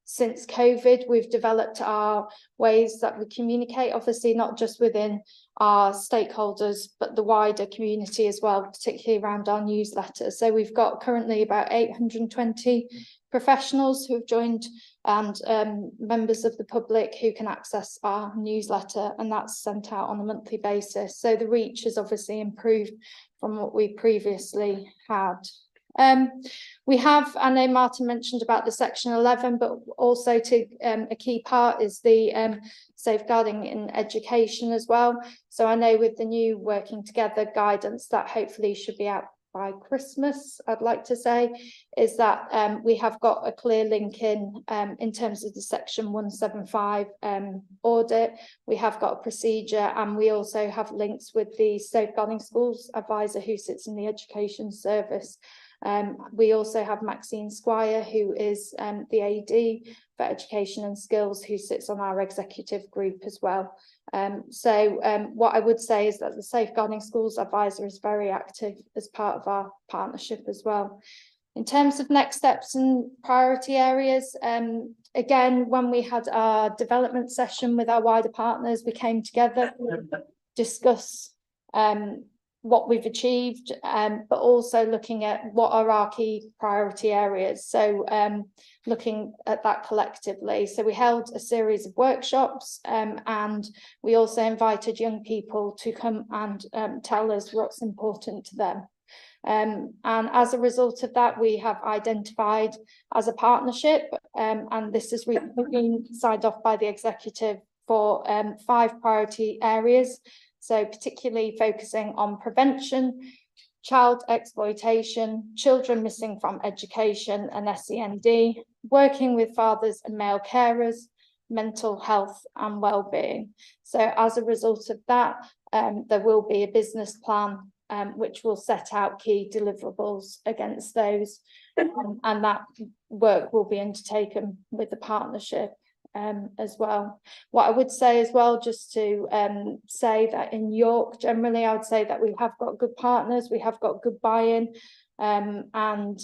since COVID, we've developed our ways that we communicate, obviously not just within our stakeholders, but the wider community as well, particularly around our newsletter. So we've got currently about 820 professionals who have joined, and members of the public who can access our newsletter, and that's sent out on a monthly basis. So the reach has obviously improved from what we previously had. We have, I know Martin mentioned about the section 11, but also a key part is the safeguarding in education as well. So I know with the new working together guidance that hopefully should be out by Christmas, I'd like to say, is that we have got a clear link in terms of the section 175 audit. We have got a procedure, and we also have links with the safeguarding schools advisor who sits in the education service. We also have Maxine Squire, who is the AD for Education and Skills, who sits on our executive group as well. What I would say is that the Safeguarding Schools Advisor is very active as part of our partnership as well. In terms of next steps and priority areas, again, when we had our development session with our wider partners, we came together to discuss what we've achieved, but also looking at what are our key priority areas. So looking at that collectively. So we held a series of workshops, and we also invited young people to come and tell us what's important to them. And as a result of that, we have identified as a partnership, and this has been signed off by the executive for 5 priority areas. So particularly focusing on prevention, child exploitation, children missing from education and SEND, working with fathers and male carers, mental health and well-being. So as a result of that, there will be a business plan which will set out key deliverables against those, and that work will be undertaken with the partnership as well. What I would say as well, just to say that in York, generally, I would say that we have got good partners, we have got good buy-in, and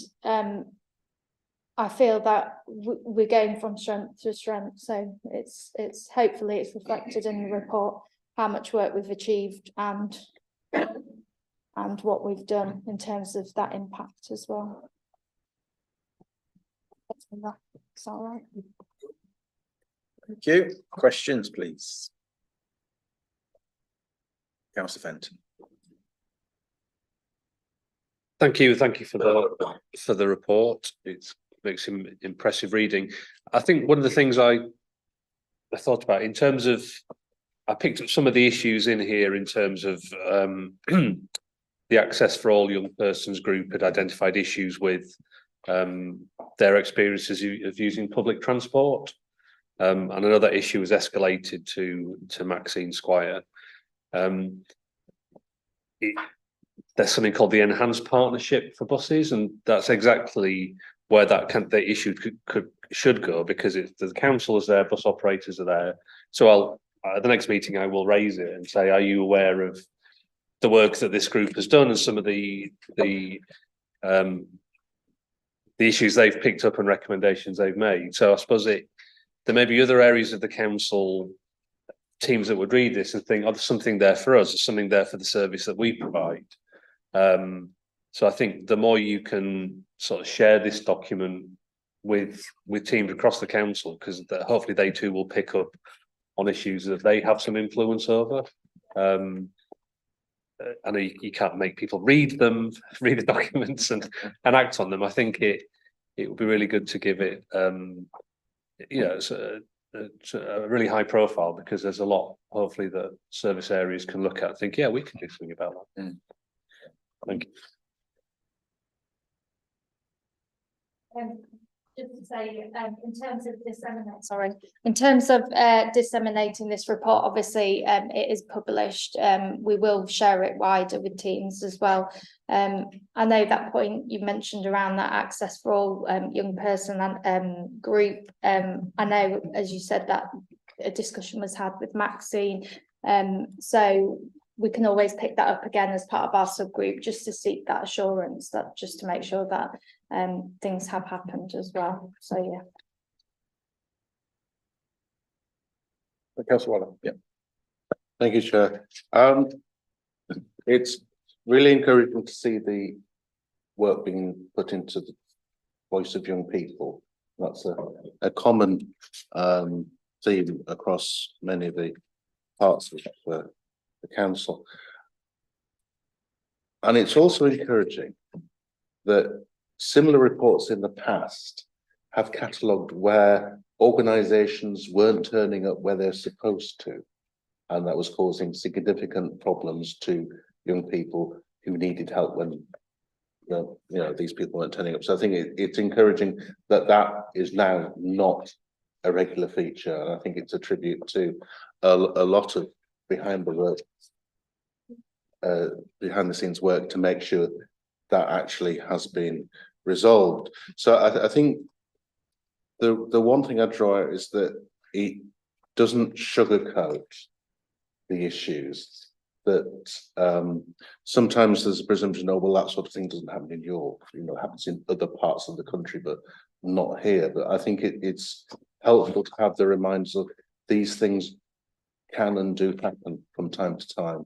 I feel that we're going from strength to strength. So it's hopefully it's reflected in the report how much work we've achieved and what we've done in terms of that impact as well. That's all right. Thank you. Questions, please. Councillor Fenton. Thank you for the report. It makes impressive reading. I think one of the things I thought about in terms of, I picked up some of the issues in here in terms of the Access for All Young Persons group had identified issues with their experiences of using public transport. And another issue was escalated to Maxine Squire. there's something called the enhanced partnership for buses, and that's exactly where the issue should go, because the council is there, bus operators are there. So at the next meeting I will raise it and say, are you aware of the work that this group has done and some of the issues they've picked up and recommendations they've made. So I suppose there may be other areas of the council teams that would read this and think, oh, there's something there for us, there's something there for the service that we provide. So I think the more you can sort of share this document with teams across the council, because hopefully they too will pick up on issues that they have some influence over. I know you can't make people read the documents and act on them. I think it would be really good to give it, it's a really high profile, because there's a lot, hopefully, that service areas can look at and think, yeah, we can do something about that. Thank you. Just to say, in terms of disseminating this report, obviously it is published. We will share it wider with teams as well. I know that point you mentioned around that access for all young person and group. I know, as you said, that a discussion was had with Maxine. So we can always pick that up again as part of our subgroup, just to seek that assurance, that just to make sure that things have happened as well. So yeah. Councillor Waller. Yeah. Thank you, Chair. It's really encouraging to see the work being put into the voice of young people. That's a common theme across many of the parts of the council. And it's also encouraging that similar reports in the past have catalogued where organisations weren't turning up where they're supposed to, and that was causing significant problems to young people who needed help when these people weren't turning up. So I think it's encouraging that is now not a regular feature, and I think it's a tribute to a lot of behind the scenes work to make sure that actually has been resolved. So I think the one thing I draw out is that it doesn't sugarcoat the issues. That sometimes there's a presumption, oh well, that sort of thing doesn't happen in York, it happens in other parts of the country, but not here. But I think it's helpful to have the reminders of these things can and do happen from time to time,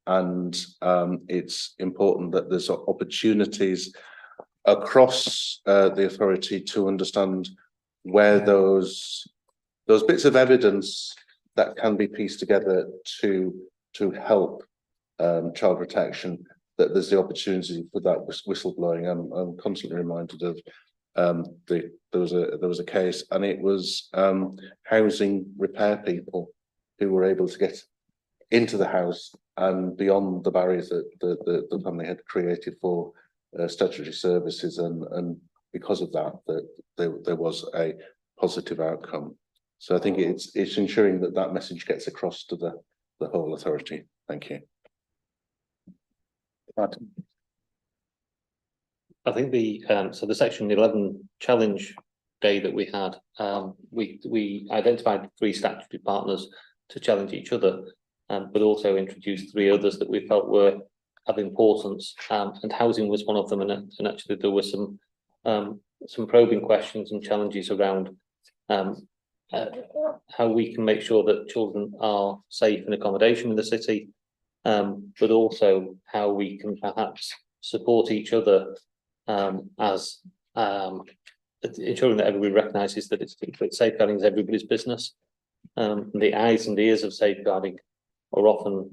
and it's important that there's opportunities across the authority to understand where those bits of evidence that can be pieced together to help child protection, that there's the opportunity for that whistleblowing. I'm constantly reminded of there was a case, and it was housing repair people who were able to get into the house and beyond the barriers that the family had created for statutory services, and because of that, there was a positive outcome. So I think it's ensuring that message gets across to the whole authority. Thank you. I think so the Section 11 challenge day that we had, we identified 3 statutory partners to challenge each other, but also introduced 3 others that we felt were of importance, and housing was one of them. And actually there were some probing questions and challenges around how we can make sure that children are safe in accommodation in the city, but also how we can perhaps support each other as ensuring that everybody recognises that safeguarding is everybody's business. The eyes and ears of safeguarding are often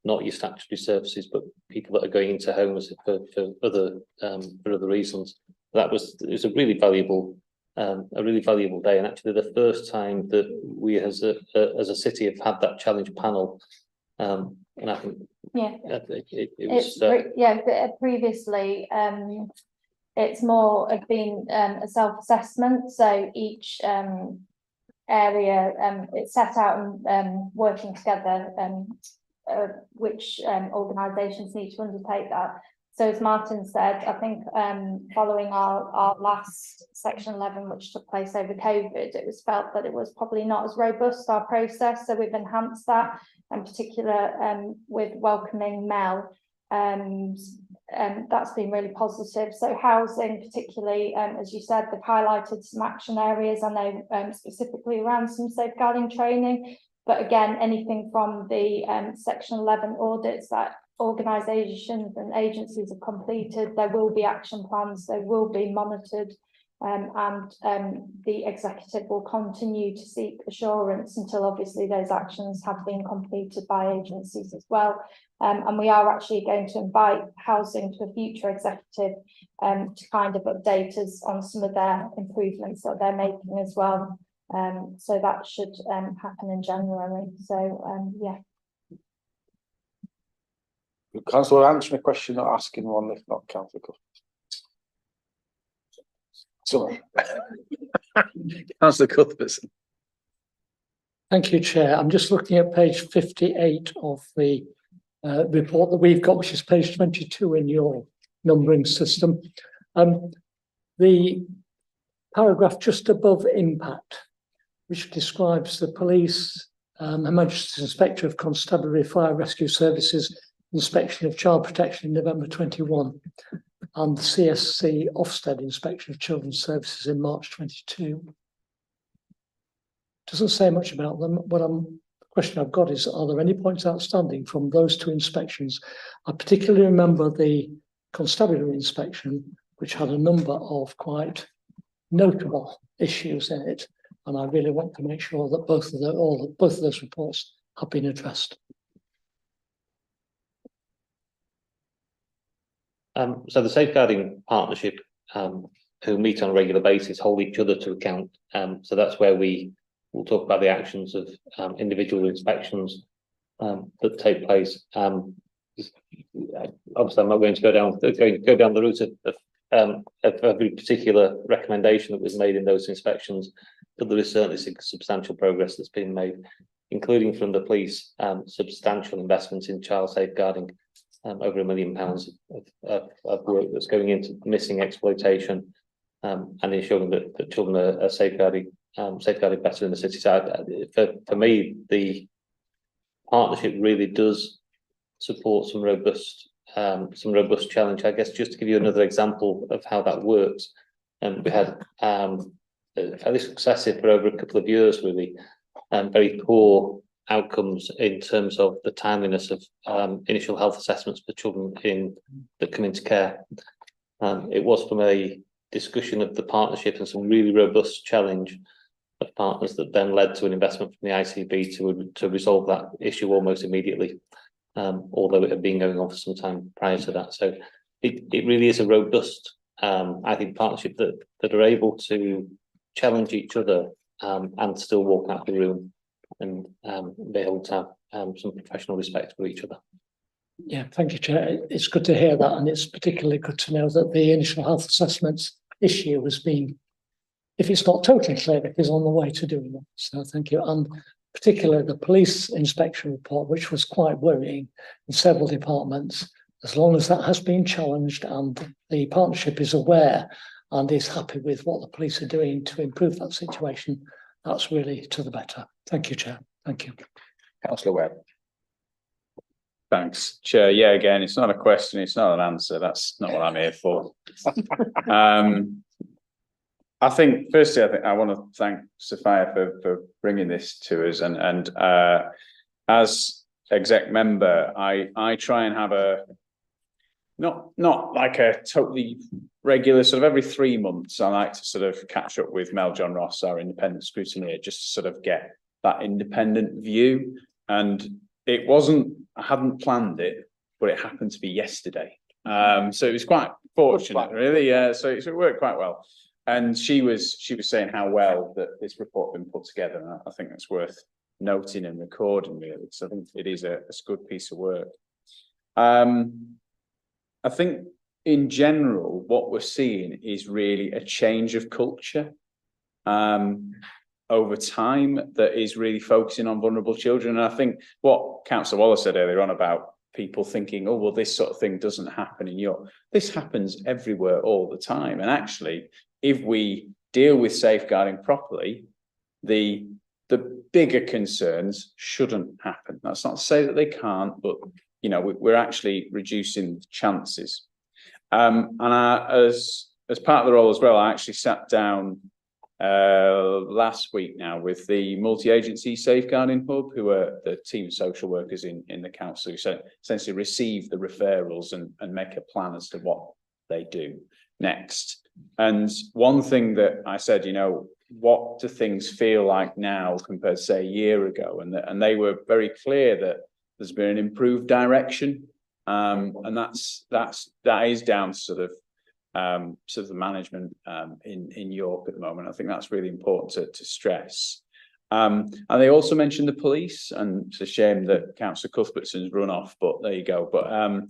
not your statutory services, but people that are going into homes for other reasons. It was a really valuable day, and actually the first time that we as a city have had that challenge panel. And I think it was previously it's more of being a self-assessment, so each area it's set out and working together which organisations need to undertake that. So as Martin said, I think following our last Section 11, which took place over COVID, it was felt that it was probably not as robust, our process. So we've enhanced that, in particular with welcoming Mel. That's been really positive. So housing, particularly, as you said, they've highlighted some action areas, I know specifically around some safeguarding training. But again, anything from the Section 11 audits that organisations and agencies have completed, there will be action plans, they will be monitored, and the executive will continue to seek assurance until obviously those actions have been completed by agencies as well. And we are actually going to invite housing to a future executive to kind of update us on some of their improvements that they're making as well. So that should happen in January. So yeah. Councillor answering a question, not asking one, if not Councillor Cuthbertson. Sorry. Councillor Cuthbertson. Thank you, Chair. I'm just looking at page 58 of the report that we've got, which is page 22 in your numbering system. The paragraph just above impact, which describes the police, Her Majesty's Inspector of Constabulary Fire Rescue Services inspection of child protection in November 21 and the CSC Ofsted inspection of children's services in March 22. Doesn't say much about them. The question I've got is, are there any points outstanding from those two inspections? I particularly remember the constabulary inspection, which had a number of quite notable issues in it, and I really want to make sure that both of those reports have been addressed. So the safeguarding partnership, who meet on a regular basis, hold each other to account. So that's where we will talk about the actions of individual inspections that take place. Obviously, I'm not going to go down the route of every particular recommendation that was made in those inspections, but there is certainly substantial progress that's been made, including from the police, substantial investments in child safeguarding. Over £1 million of work that's going into missing exploitation and ensuring that children are safeguarded better in the city. So for me, the partnership really does support some robust challenge. I guess just to give you another example of how that works, we had fairly successive for over a couple of years, really, very poor outcomes in terms of the timeliness of initial health assessments for children that come into care. It was from a discussion of the partnership and some really robust challenge of partners that then led to an investment from the ICB to resolve that issue almost immediately, although it had been going on for some time prior to that. So it really is a robust, I think, partnership that are able to challenge each other and still walk out of the room and be able to have some professional respect for each other. Yeah, thank you, Chair. It's good to hear that, and it's particularly good to know that the initial health assessments issue has been, if it's not totally clear, it is on the way to doing that. So thank you. And particularly the police inspection report, which was quite worrying in several departments, as long as that has been challenged and the partnership is aware and is happy with what the police are doing to improve that situation, that's really to the better. Thank you, Chair. Thank you. Councillor Webb. Thanks, Chair. Yeah, again, it's not a question, it's not an answer. That's not what I'm here for. I think, firstly, I want to thank Sophia for bringing this to us, and as exec member, I try and have a not like a totally regular sort of every 3 months. I like to sort of catch up with Mel John Ross, our independent scrutineer, just to sort of get that independent view. And it wasn't, I hadn't planned it, but it happened to be yesterday. So it was quite fortunate, really. Yeah, so it worked quite well. And she was saying how well that this report had been put together. And I think that's worth noting and recording, really, because I think it is a good piece of work. I think in general, what we're seeing is really a change of culture. over time that is really focusing on vulnerable children. And I think what Councillor Waller said earlier on about people thinking, oh, well, this sort of thing doesn't happen in York. This happens everywhere all the time. And actually, if we deal with safeguarding properly, the bigger concerns shouldn't happen. That's not to say that they can't, but you know, we're actually reducing the chances. And as part of the role as well, I actually sat down last week now with the multi-agency safeguarding hub, who are the team of social workers in the council, who essentially receive the referrals and make a plan as to what they do next. And one thing that I said, you know, what do things feel like now compared to say a year ago? And they were very clear that there's been an improved direction, and that is down to sort of the management in York at the moment. I think that's really important to stress. And they also mentioned the police, and it's a shame that Councillor Cuthbertson's run off, but there you go. But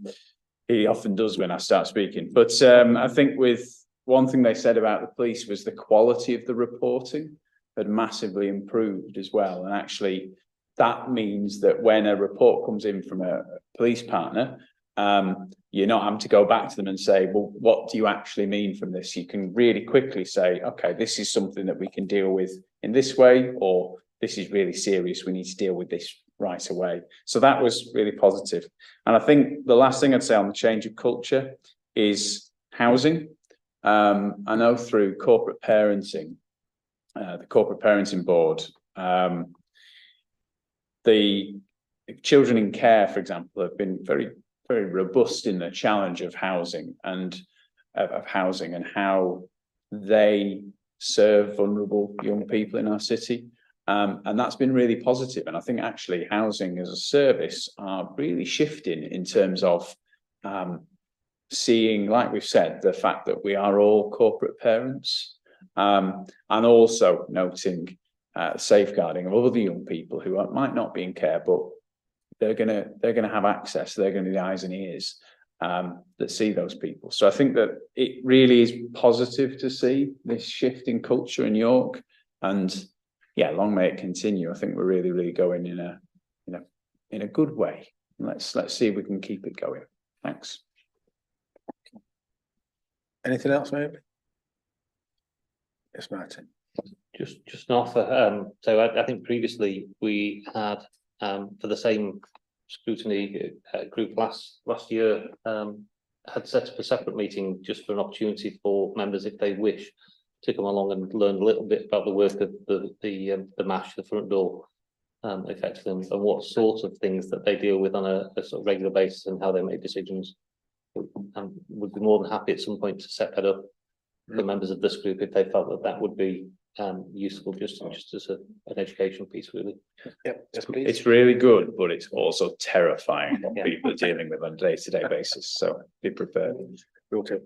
he often does when I start speaking. But I think with one thing they said about the police was the quality of the reporting had massively improved as well. And actually, that means that when a report comes in from a police partner, you're not having to go back to them and say, well, what do you actually mean from this? You can really quickly say, okay, this is something that we can deal with in this way, or this is really serious, we need to deal with this right away. So that was really positive. And I think the last thing I'd say on the change of culture is housing. I know through corporate parenting, the corporate parenting board, the children in care, for example, have been very robust in the challenge of housing and how they serve vulnerable young people in our city. And that's been really positive. And I think actually housing as a service are really shifting in terms of seeing, like we've said, the fact that we are all corporate parents, and also noting safeguarding of other young people who might not be in care, but they're gonna have access. They're going to be the eyes and ears that see those people. So I think that it really is positive to see this shift in culture in York, and yeah, long may it continue. I think we're really going in a good way. Let's see if we can keep it going. Thanks. Anything else, maybe? Yes, Martin. Just an offer. So I think previously we had for the same scrutiny group last year had set up a separate meeting just for an opportunity for members, if they wish, to come along and learn a little bit about the work of the MASH, the front door, effectively, and what sort of things that they deal with on a sort of regular basis and how they make decisions. Would be more than happy at some point to set that up for members of this group if they felt that would be useful, just as an education piece, really. Yep, yes, please. It's really good, but it's also terrifying what people are dealing with on a day-to-day basis. So be prepared. Okay.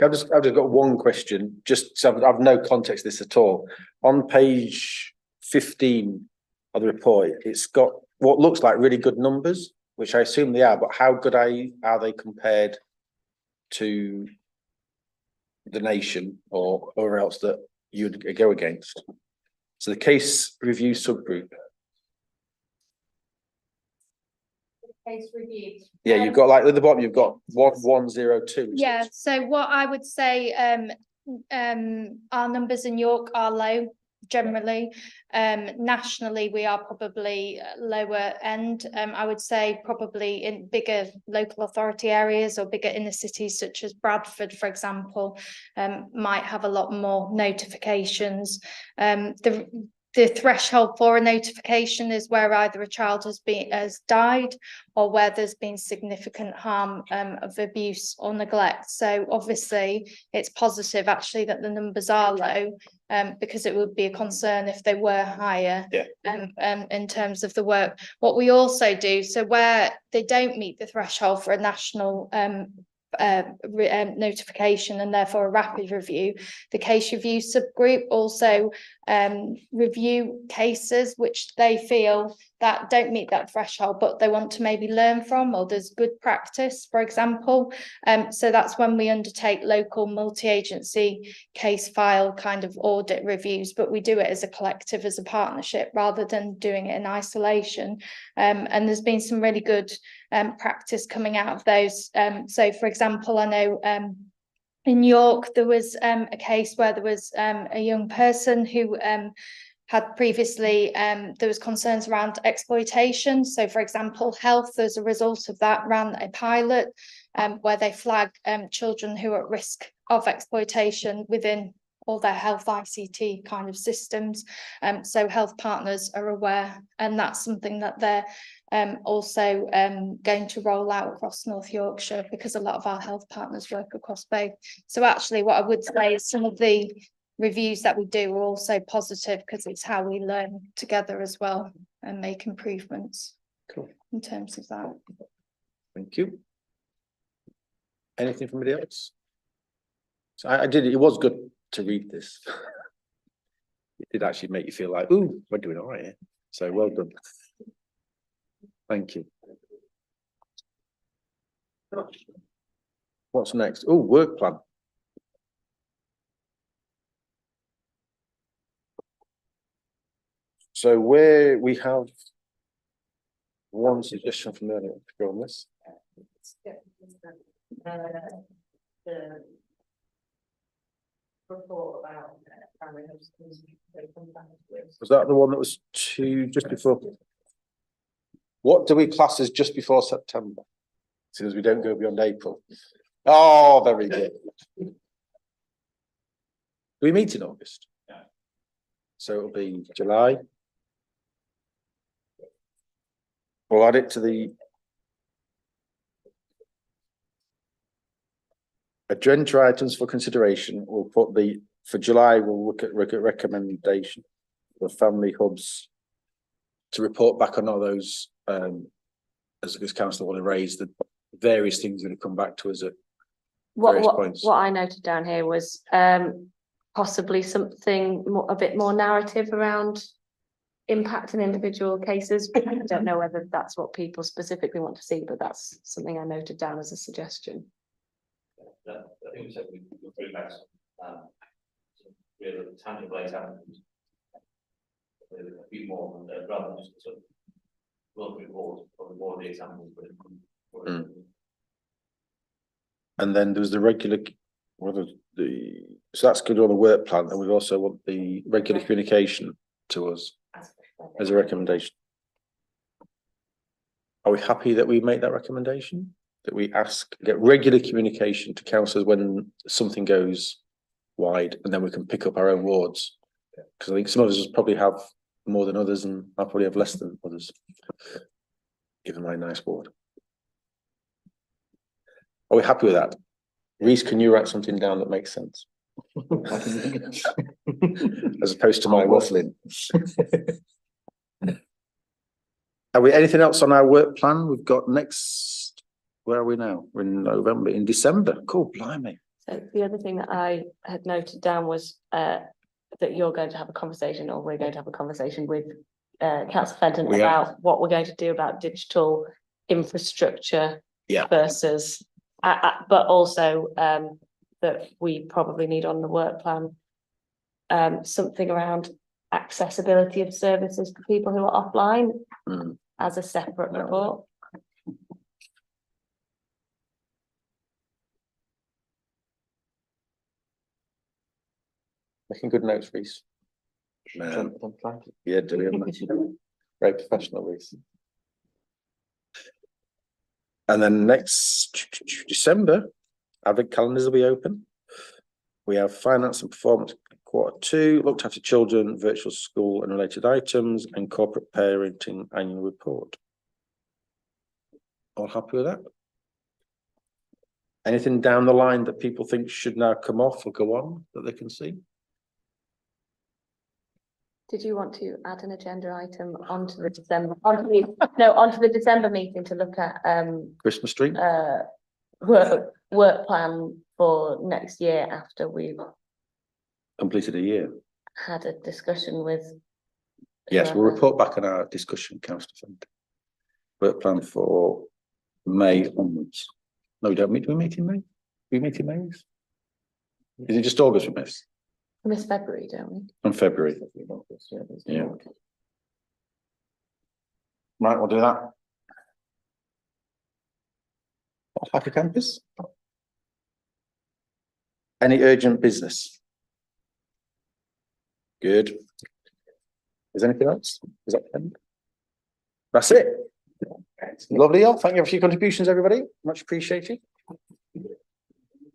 I've just got one question. Just so I've no context to this at all. On page 15 of the report, it's got what looks like really good numbers, which I assume they are. But how good are they compared to the nation or else that you'd go against? So the case review subgroup. Case review. Yeah, you've got like at the bottom, you've got 1102. Yeah, so what I would say, our numbers in York are low generally. Nationally, we are probably lower end. I would say probably in bigger local authority areas or bigger inner cities such as Bradford, for example, might have a lot more notifications. The threshold for a notification is where either a child has died or where there's been significant harm of abuse or neglect. So obviously it's positive actually that the numbers are low, because it would be a concern if they were higher. Yeah. In terms of the work. What we also do, so where they don't meet the threshold for a national notification and therefore a rapid review, the case review subgroup also review cases which they feel that don't meet that threshold, but they want to maybe learn from, or there's good practice, for example. So that's when we undertake local multi-agency case file kind of audit reviews, but we do it as a collective, as a partnership, rather than doing it in isolation. And there's been some really good practice coming out of those. So for example, I know in York, there was a case where there was a young person who had previously, there was concerns around exploitation. So for example, health, as a result of that, ran a pilot where they flag children who are at risk of exploitation within all their health ICT kind of systems. So health partners are aware, and that's something that they're also going to roll out across North Yorkshire, because a lot of our health partners work across both. So actually what I would say is some of the reviews that we do are also positive, because it's how we learn together as well and make improvements. Cool. In terms of that. Thank you. Anything from anybody else? So I did, it was good to read this. It did actually make you feel like, ooh, we're doing all right here. So well done. Thank you. What's next? Oh, work plan. So where we have one suggestion from earlier to go on this. The report about family hubs. Was that the one that was just before? What do we class as just before September? As soon as we don't go beyond April. Oh, very good. Do we meet in August? Yeah. So it'll be July. We'll add it to the agenda items for consideration. We'll put for July, we'll look at recommendation for family hubs to report back on all those, as council want to raise the various things that have come back to us at various points. What I noted down here was possibly something a bit more narrative around impact in individual cases. I don't know whether that's what people specifically want to see, but that's something I noted down as a suggestion. I think we said we'll bring back some real tangible examples. A few more, rather than just sort of work report, probably more of the examples. And then there was the regular, so that's good on the work plan, and we also want the regular communication to us as a recommendation. Are we happy that we make that recommendation? That we get regular communication to councillors when something goes wide, and then we can pick up our own wards? Because I think some of us probably have more than others, and I probably have less than others, given my nice ward. Are we happy with that? Reece, can you write something down that makes sense? As opposed to my waffling. Are we anything else on our work plan? We've got next, where are we now? We're in November, in December. Cool, blimey. So the other thing that I had noted down was that you're going to have a conversation, or we're going to have a conversation with Councillor Fenton about what we're going to do about digital infrastructure versus, but also that we probably need on the work plan something around accessibility of services for people who are offline as a separate report. Making good notes, Reece. Yeah, doing very professional, Reece. And then next December, advent calendars will be open. We have finance and performance Q2, looked after children, virtual school and related items, and corporate parenting annual report. All happy with that? Anything down the line that people think should now come off or go on that they can see? Did you want to add an agenda item onto the onto the December meeting to look at Christmas tree? Work plan for next year after we've completed a year. Had a discussion with Yes, we'll report back on our discussion, councillor Fund. Work plan for May onwards. No, we don't meet, do we meet in May? We meet in May? Is it just August we miss? We miss February, don't we? On February. Yeah. Right, we'll do that. Happy campus? Any urgent business? Good. Is there anything else? Is that the end? That's it. Lovely. Thank you for your contributions, everybody. Much appreciated.